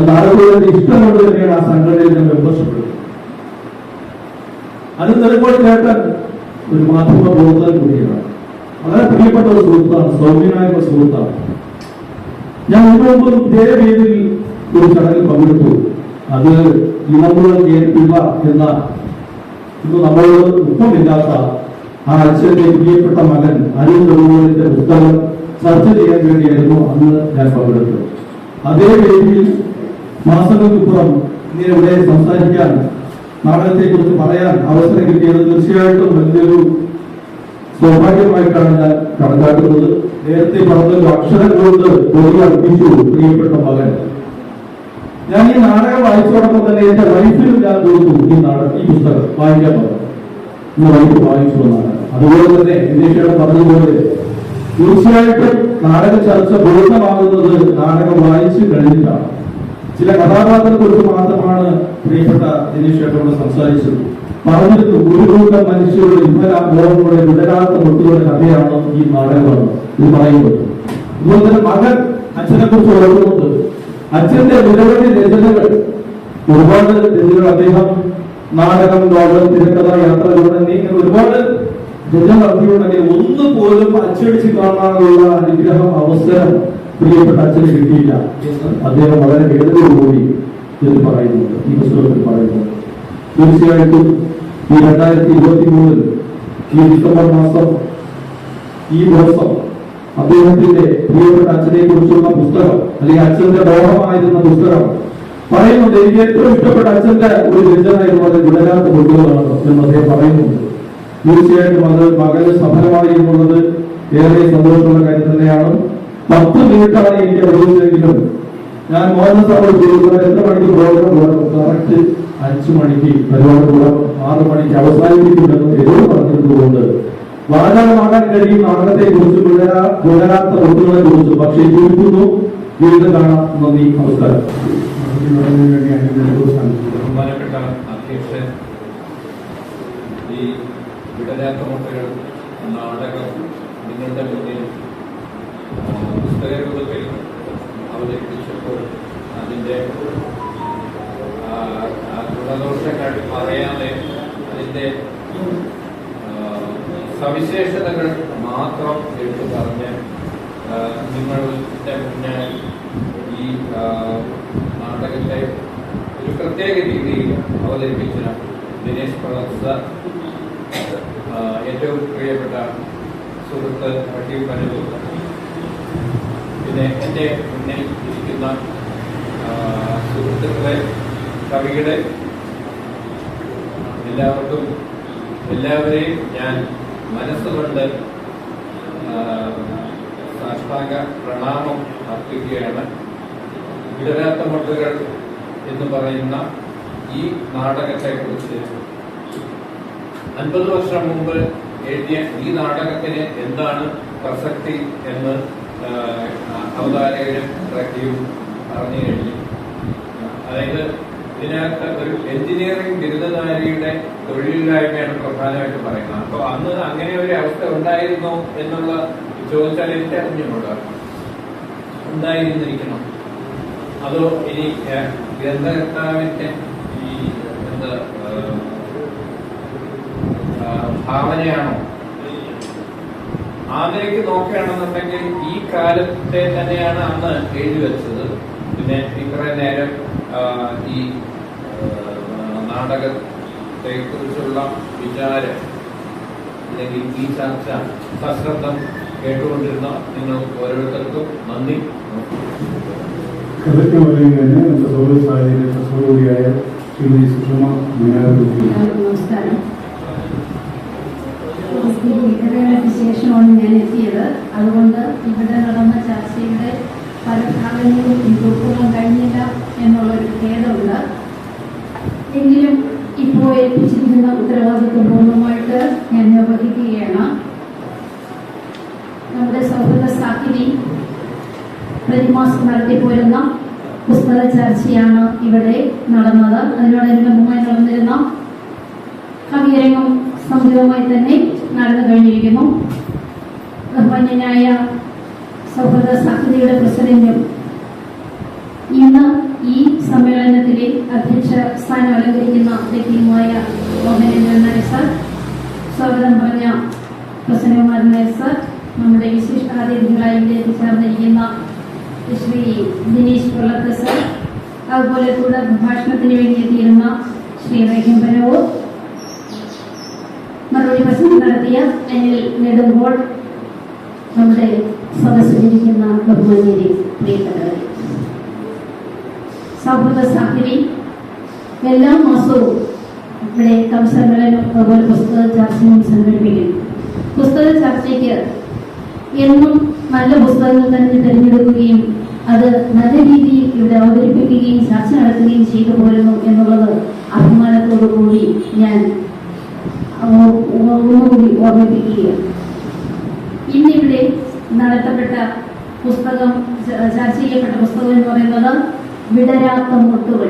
നാടകത്തോളം ഇഷ്ടം കൊണ്ട് തന്നെയാണ് ആ സംഘടനയിൽ ഞാൻ മെമ്പർഷിപ്പ്. അത് നിലപാട് കേട്ടാൽ ഒരു മാധ്യമ പ്രവർത്തകൻ കൂടിയാണ്. വളരെ പ്രിയപ്പെട്ട ഒരു സുഹൃത്താണ്, സൗമ്യനായ ഒരു സുഹൃത്താണ്. ഞാൻ മുമ്പ് ഇതേ രീതിയിൽ ഒരു ചടങ്ങിൽ പങ്കെടുത്തു. അത് ഇളമുള്ള പിള്ള എന്ന ഇന്ന് നമ്മളോട് ഒപ്പമില്ലാത്ത ആ അച്ഛന്റെ പ്രിയപ്പെട്ട മകൻ അരുൺ നെടുങ്കോളിന്റെ പുസ്തകം ചർച്ച ചെയ്യാൻ വേണ്ടിയായിരുന്നു അന്ന് ഞാൻ പങ്കെടുത്തത്. അതേ വേദിയിൽ മാസങ്ങൾക്കിപ്പുറം ഇങ്ങനെ ഇവിടെ സംസാരിക്കാൻ, നാടകത്തെ കുറിച്ച് പറയാൻ അവസരം കിട്ടിയത് തീർച്ചയായിട്ടും വലിയൊരു സൗഭാഗ്യമായിട്ടാണ് ഞാൻ കണക്കാക്കുന്നത്. നേരത്തെ പറഞ്ഞൊരു അക്ഷരം കൊണ്ട് പൊടി അർപ്പിച്ചു പ്രിയപ്പെട്ട മകൻ. ഞാൻ ഈ നാടകം വായിച്ചോടൊപ്പം തന്നെ എന്റെ വൈഫിൽ ഞാൻ കൊടുത്തു ഈ പുസ്തകം വായിക്കാൻ പറഞ്ഞു. ഇന്ന് വൈഫ് വായിച്ചു എന്നാണ്. അതുപോലെ തന്നെ ഇന്ത്യയുടെ പറഞ്ഞതുപോലെ തീർച്ചയായിട്ടും നാടക ചർച്ച പൂർണ്ണമാകുന്നത് നാടകം വായിച്ചു കഴിഞ്ഞിട്ടാണ്. ചില കഥാപാത്രത്തെ കുറിച്ച് മാത്രമാണ് പ്രിയപ്പെട്ട ദിനേശ് ചേട്ടനോട് സംസാരിച്ചത്. പറഞ്ഞിരുന്നു ഒരു കൂട്ടം മനുഷ്യരുടെ ഇന്നലെ വിടരാത്ത മുട്ടുകളുടെ കഥയാണ് ഈ നാടകമാണ് ഇത് പറയുന്നത്. അതുപോലെ തന്നെ മകൻ അച്ഛനെ കുറിച്ച് ഓർക്കുന്നുണ്ട്. അച്ഛന്റെ നിരവധി രചനകൾ, ഒരുപാട് രചനകൾ അദ്ദേഹം നാടകം, നോവൽ, തിരക്കഥ, യാത്ര തുടങ്ങി ഒരുപാട് രചന നടത്തിയിട്ടുണ്ടെങ്കിൽ ഒന്നുപോലും അച്ചടിച്ച് കാണാനുള്ള അനുഗ്രഹം, അവസരം പ്രിയപ്പെട്ട അച്ഛന് കിട്ടിയില്ല എന്ന് അദ്ദേഹം വളരെ വേദനയോടുകൂടി എന്ന് പറയുന്നുണ്ട്, ഈ പുസ്തകത്തിൽ പറയുന്നുണ്ട്. തീർച്ചയായിട്ടും ഈ 2023 ഈ ഡിസംബർ മാസം ഈ ദിവസം അദ്ദേഹത്തിന്റെ പ്രിയപ്പെട്ട അച്ഛനെ കുറിച്ചുള്ള പുസ്തകം അല്ലെങ്കിൽ അച്ഛന്റെ ബോധമായിരുന്ന പുസ്തകം പറയുന്നുണ്ട്. എനിക്ക് ഏറ്റവും ഇഷ്ടപ്പെട്ട അച്ഛന്റെ ഒരു രചന എന്നുള്ളത് വിടരാത്ത മുട്ടുകളാണ് എന്ന് അദ്ദേഹം പറയുന്നുണ്ട്. തീർച്ചയായിട്ടും അത് മകന് സഫലമായി എന്നുള്ളത് ഏറെ സന്തോഷമുള്ള കാര്യം തന്നെയാണ്. 10 മിനിറ്റാണ് എനിക്ക് അനുഭവിച്ചെങ്കിലും ഞാൻ മോഹൻ സാറോട് ചോദിക്കുന്നത് എത്ര മണിക്ക് പ്രോഗ്രാം തുടങ്ങും? കറക്റ്റ് 5 മണിക്ക് പരിപാടി തുടങ്ങും, 6 മണിക്ക് അവസാനിപ്പിക്കുമെന്ന് എന്നോട് പറഞ്ഞിരുന്നുകൊണ്ട് വാചാലമാകാൻ കഴിയും നാടകത്തെ കുറിച്ച്, വിടരാത്ത ഒട്ടുകളെ കുറിച്ച്. പക്ഷേ ചോദിക്കുന്നു, വീണ്ടും കാണാം. നന്ദി, നമസ്കാരം. ബഹുമാനപ്പെട്ട അധ്യക്ഷൻ, ഈ വിടരാത്ത മുട്ടകൾ നാടകം നിങ്ങളുടെ മുന്നിൽ പുസ്തക രൂപത്തിൽ അവതരിപ്പിച്ചപ്പോൾ അതിൻ്റെ ഗുണദോഷങ്ങൾ പറയാതെ അതിൻ്റെ സവിശേഷതകൾ മാത്രം എടുത്തു പറഞ്ഞ് നിങ്ങളുടെ മുന്നേ ഈ നാടകത്തെ ഒരു പ്രത്യേക രീതിയിൽ അവതരിപ്പിച്ച ദിനേശ് പള്ളത്ത്, ഏറ്റവും പ്രിയപ്പെട്ട സുഹൃത്ത് അട്ടീവ് പനലു, പിന്നെ എൻ്റെ മുന്നിൽ ഇരിക്കുന്ന സുഹൃത്തുക്കളെ, കവികളെ, എല്ലാവരെയും ഞാൻ മനസ്സുകൊണ്ട് സാഷ്ടാംഗ പ്രണാമം അർപ്പിക്കുകയാണ്. വിടരാത്ത മുട്ടുകൾ എന്ന് പറയുന്ന ഈ നാടകത്തെക്കുറിച്ച് 50 വർഷം മുമ്പ് എഴുതിയ ഈ നാടകത്തിന് എന്താണ് പ്രസക്തി എന്ന് അവതാരകരും റക്കിയും പറഞ്ഞു കഴിഞ്ഞു. അതായത് ഇതിനകത്ത് ഒരു എഞ്ചിനീയറിംഗ് ബിരുദധാരിയുടെ തൊഴിലില്ലായ്മയാണ് പ്രധാനമായിട്ട് പറയുന്നത്. അപ്പോൾ അന്ന് അങ്ങനെ ഒരു അവസ്ഥ ഉണ്ടായിരുന്നോ എന്നുള്ള ചോദിച്ചാൽ എനിക്ക് അറിഞ്ഞുകൂടാ. ഉണ്ടായിരുന്നിരിക്കണം. അതോ ഇനി ഗ്രന്ഥകർത്താവിന്റെ ഈ എന്താ ഭാവനയാണോ? ആ നിലയ്ക്ക് നോക്കുകയാണെന്നുണ്ടെങ്കിൽ ഈ കാലത്തെ തന്നെയാണ് അന്ന് എഴുതി വെച്ചത്. പിന്നെ ഇത്രയും നേരം ഈ നാടകത്തെ കുറിച്ചുള്ള വിചാരം അല്ലെങ്കിൽ ഈ ചർച്ച സശ്രദ്ധം കേട്ടുകൊണ്ടിരുന്ന നിങ്ങൾ ഓരോരുത്തർക്കും നന്ദി. കൃതജ്ഞ പറയുന്നതിന് നമ്മുടെ സൗഹൃദ സാഹചര്യ സഹോദരിയായ ശ്രീമതി സുഷമ മീനാകുട്ടി. നമസ്കാരം. ഇടവേളയ്ക്ക് ശേഷമാണ് ഞാൻ എത്തിയത്. അതുകൊണ്ട് ഇവിടെ നടന്ന ചർച്ചയുടെ പല ഭാഗങ്ങളും എനിക്ക് ഉൾക്കൊള്ളാൻ കഴിഞ്ഞില്ല എന്നുള്ളൊരു ഖേദമുണ്ട്. എങ്കിലും ഇപ്പോൾ ഏൽപ്പിച്ചിരിക്കുന്ന ഉത്തരവാദിത്വം പൂർണ്ണമായിട്ട് ഞാൻ നിർവഹിക്കുകയാണ്. നമ്മുടെ സൗഹൃദ സാഹിതി പ്രതിമാസം നടത്തിപ്പോരുന്ന പുസ്തക ചർച്ചയാണ് ഇവിടെ നടന്നത്. അതിനോടനുബന്ധമായി നടന്നിരുന്ന കവിയരങ്ങും സമുചിതമായി തന്നെ നടന്നു കഴിഞ്ഞിരിക്കുന്നു. ബഹുമാന്യനായ സൗഹൃദ സാഹിതിയുടെ പ്രസിഡന്റും ഇന്ന് ഈ സമ്മേളനത്തിലെ അധ്യക്ഷ സ്ഥാനം അലങ്കരിക്കുന്ന വ്യക്തിയുമായ മോഹനേന്ദ്രൻ നായർ സർ, സ്വാഗതം പറഞ്ഞ പ്രസന്നകുമാരൻ നായർ സർ, നമ്മുടെ വിശിഷ്ടാതിഥികളായി ഇവിടെ എത്തിച്ചേർന്നിരിക്കുന്ന ശ്രീ ദിനേശ് കൊള്ളത്ത് സർ, അതുപോലെ തുടർ പ്രഭാഷണത്തിന് വേണ്ടി എത്തിയിരുന്ന ശ്രീ റഹീം പനവൂർ, മറുപടി പ്രസംഗം നടത്തിയ അനിൽ നെടുങ്കോൾ, നമ്മുടെ സദസ്സിലിരിക്കുന്ന ബഹുമാന്യരെ, പ്രിയപ്പെട്ടവരെ. സൗഹൃദ സാഹിതി എല്ലാ മാസവും ഇവിടെ കവിസമ്മേളനം അതുപോലെ പുസ്തക ചർച്ചയും സംഘടിപ്പിക്കും. പുസ്തക ചർച്ചയ്ക്ക് എന്നും നല്ല പുസ്തകങ്ങൾ തന്നെ തിരഞ്ഞെടുക്കുകയും അത് നല്ല രീതിയിൽ ഇവിടെ അവതരിപ്പിക്കുകയും ചർച്ച നടത്തുകയും ചെയ്തു പോരുന്നു എന്നുള്ളത് അഭിമാനത്തോടു കൂടി ഞാൻ ഒന്നുകൂടി ഓർമ്മിപ്പിക്കുകയാണ്. ഇന്നിവിടെ നടത്തപ്പെട്ട പുസ്തകം, ചർച്ച ചെയ്യപ്പെട്ട പുസ്തകം എന്ന് പറയുന്നത് വിടരാത്ത മുട്ടുകൾ,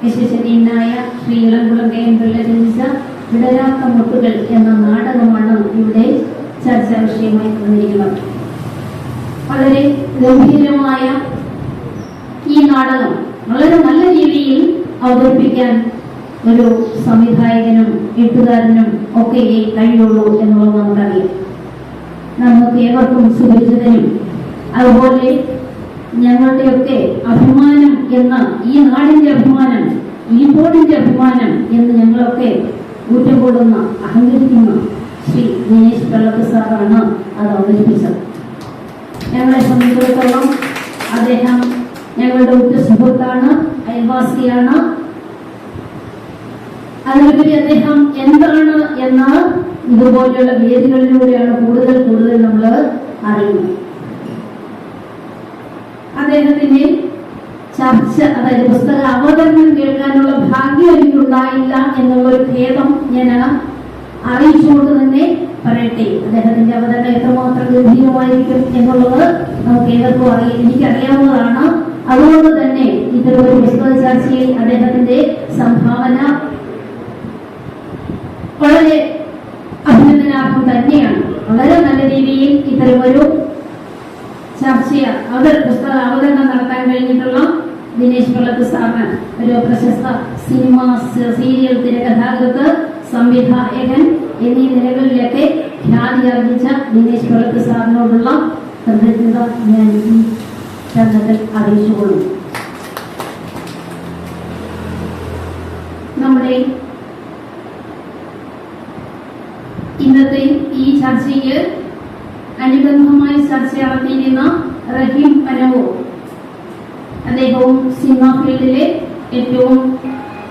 യശസ്വരീനായ ശ്രീ ഇളംകുളം കെ.എൻ. പിള്ള രചിച്ച വിടരാത്ത മുട്ടുകൾ എന്ന നാടകമാണ് ഇവിടെ ചർച്ചാ വിഷയമായി തന്നിരിക്കുന്നത്. വളരെ ഗംഭീരമായ ഈ നാടകം വളരെ നല്ല രീതിയിൽ അവതരിപ്പിക്കാൻ ഒരു സംവിധായകനും എഴുത്തുകാരനും ഒക്കെ കഴിയുള്ളൂ എന്നുള്ളത് നമുക്കറിയാം. നമുക്ക് ഏവർക്കും സുപരിചിതനും അതുപോലെ ഞങ്ങളുടെയൊക്കെ അഭിമാനം എന്ന, ഈ നാടിന്റെ അഭിമാനം, ഈ ബോർഡിന്റെ അഭിമാനം എന്ന് ഞങ്ങളൊക്കെ ഊറ്റംകൊള്ളുന്ന, അഹങ്കരിക്കുന്ന ശ്രീ ദിനേശ് കൊള്ളത്ത് സാറാണ് അത് അവതരിപ്പിച്ചത്. ഞങ്ങളെ സംബന്ധിച്ചിടത്തോളം അദ്ദേഹം ഞങ്ങളുടെ ഉറ്റ സുഹൃത്താണ്, അയൽവാസിയാണ്. അതിലുപരി അദ്ദേഹം എന്താണ് എന്ന് ഇതുപോലെയുള്ള വേദികളിലൂടെയാണ് കൂടുതൽ നമ്മൾ അറിയുന്നത്. അദ്ദേഹത്തിന്റെ ചർച്ച, അതായത് പുസ്തക അവതരണം കേൾക്കാനുള്ള ഭാഗ്യം എനിക്കുണ്ടായില്ല എന്നുള്ളൊരു ഖേദം ഞാൻ അറിയിച്ചുകൊണ്ട് തന്നെ പറയട്ടെ. അദ്ദേഹത്തിന്റെ അവതരണം എത്രമാത്രം ഗംഭീരമായിരിക്കും എന്നുള്ളത് നമുക്ക് ഏവർക്കും എനിക്കറിയാവുന്നതാണ്. അതുകൊണ്ട് തന്നെ ഇത്തരമൊരു പുസ്തക ചർച്ചയിൽ അദ്ദേഹത്തിന്റെ സംഭാവന വളരെ അഭിനന്ദനാർഹം തന്നെയാണ്. വളരെ നല്ല രീതിയിൽ ഇത്തരമൊരു പുസ്തക അവതരണം നടത്താൻ കഴിഞ്ഞിട്ടുള്ള ദിനേശ് കൊള്ളത്ത് സാറിന് ഒരു പ്രശസ്ത സിനിമ, സീരിയൽ തിരക്കഥാകൃത്ത്, സംവിധായകൻ എന്നീ നിലകളിലൊക്കെ ഖ്യാതി ആർജിച്ച ദിനേശ് കൊള്ളത്ത് സാറിനോടുള്ള കൃതജ്ഞത ഞാൻ ഈ ചർച്ചയിൽ അറിയിച്ചുകൊള്ളുന്നു. നമ്മുടെ ഇന്നത്തെ ഈ ചർച്ചയ്ക്ക് അനുബന്ധമായി ചർച്ച നടത്തിയിരുന്ന റഹീം പനവൂർ, അദ്ദേഹവും സിനിമാ ഫീൽഡിലെ ഏറ്റവും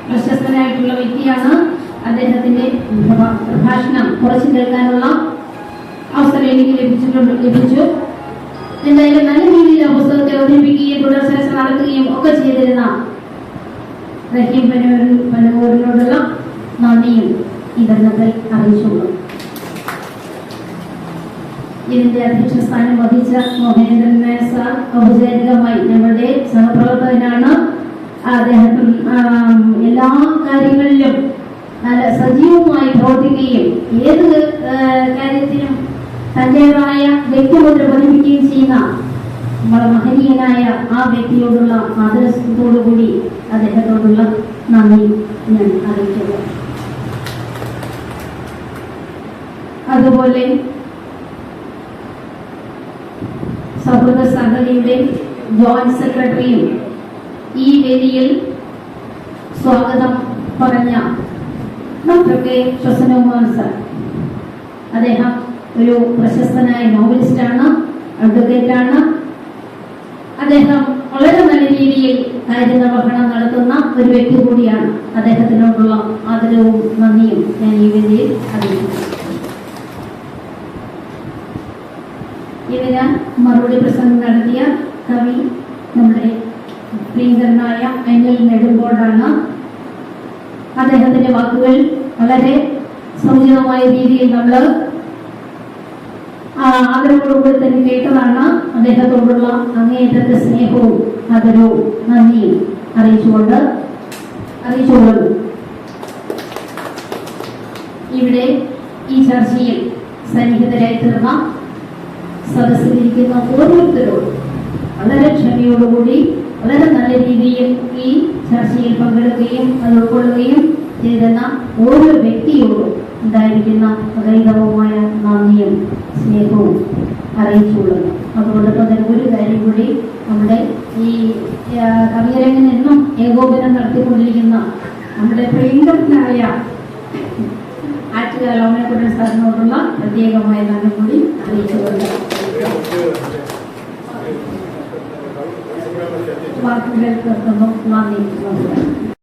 പ്രശസ്തനായിട്ടുള്ള വ്യക്തിയാണ്. അദ്ദേഹത്തിന്റെ പ്രഭാഷണം കുറച്ച് കേൾക്കാനുള്ള അവസരം എനിക്ക് ലഭിച്ചു. എന്തായാലും നല്ല രീതിയിൽ ആ പുസ്തകത്തെ അവതരിപ്പിക്കുകയും തുടർ ചർച്ച നടത്തുകയും ഒക്കെ ചെയ്തിരുന്ന റഹീം പനവൂരിനോടുള്ള നന്ദിയും ഈ ബന്ധത്തിൽ അറിയിച്ചുള്ളൂ. ഇതിന്റെ അധ്യക്ഷ സ്ഥാനം വഹിച്ച മോഹനേന്ദ്രൻ നായർ സാർ ഔപചാരികമായി ഞങ്ങളുടെ സഹപ്രവർത്തകനാണ്. അദ്ദേഹത്തിന് എല്ലാ കാര്യങ്ങളിലും നല്ല സജീവമായി പ്രവർത്തിക്കുകയും ഏത് കാര്യത്തിനും തന്റേതായ വ്യക്തിമുദ്ര പതിപ്പിക്കുകയും ചെയ്യുന്ന നമ്മുടെ മഹനീയനായ ആ വ്യക്തിയോടുള്ള ആദരത്തോടുകൂടി അദ്ദേഹത്തോടുള്ള നന്ദി ഞാൻ അറിയിക്കുക. അതുപോലെ സൗഹൃദ സംഘടനയുടെ ജോയിന്റ് സെക്രട്ടറിയും ഈ വേദിയിൽ സ്വാഗതം പറഞ്ഞ ഡോക്ടർ കെ. പ്രസന്നകുമാർ സർ, അദ്ദേഹം ഒരു പ്രശസ്തനായ നോവലിസ്റ്റാണ്, അഡ്വക്കേറ്റാണ്. അദ്ദേഹം വളരെ നല്ല രീതിയിൽ കാര്യനിർവഹണം നടത്തുന്ന ഒരു വ്യക്തി കൂടിയാണ്. അദ്ദേഹത്തിനോടുള്ള ആദരവും നന്ദിയും ഞാൻ ഈ വേദിയിൽ അറിയിക്കുന്നു. ഇതിന് മറുപടി പ്രസംഗം നടത്തിയ കവി നമ്മുടെ പ്രിയങ്കരനായ അനിൽ നെടുങ്കോടാണ്. അദ്ദേഹത്തിന്റെ വാക്കുകൾ വളരെ സമുചിതമായ രീതിയിൽ നമ്മൾ ആദരവോടുകൂടി തന്നെ കേട്ടതാണ്. അദ്ദേഹത്തോടുള്ള അങ്ങേയറ്റത്തെ സ്നേഹവും ആദരവും നന്ദിയും അറിയിച്ചുകൊള്ളുന്നു. ഇവിടെ ഈ ചർച്ചയിൽ സന്നിഹിതരായി തീർന്ന സദസ്സിലിരിക്കുന്ന ഓരോരുത്തരോടും വളരെ ക്ഷമയോടുകൂടി വളരെ നല്ല രീതിയിൽ ഈ ചർച്ചയിൽ പങ്കെടുക്കുകയും അത് ഉൾക്കൊള്ളുകയും ചെയ്തെന്ന ഓരോ വ്യക്തിയോടും ഉണ്ടായിരിക്കുന്ന ഹൃദയപരമായ നന്ദിയും സ്നേഹവും അറിയിച്ചുകൊള്ളുന്നു. അതോടൊപ്പം തന്നെ ഒരു കാര്യം കൂടി, നമ്മുടെ ഈ കവിയരങ്ങിൽ നിന്നും ഏകോപനം നടത്തിക്കൊണ്ടിരിക്കുന്ന നമ്മുടെ പ്രിയങ്കരനായ ആറ്റുകാൽ ഓമനക്കുട്ടൻ സാറിനോടുള്ള പ്രത്യേകമായ നന്ദി കൂടി അറിയിച്ചുകൊണ്ട് വാക്കുകൾ നിർത്തുന്നു. നന്ദി.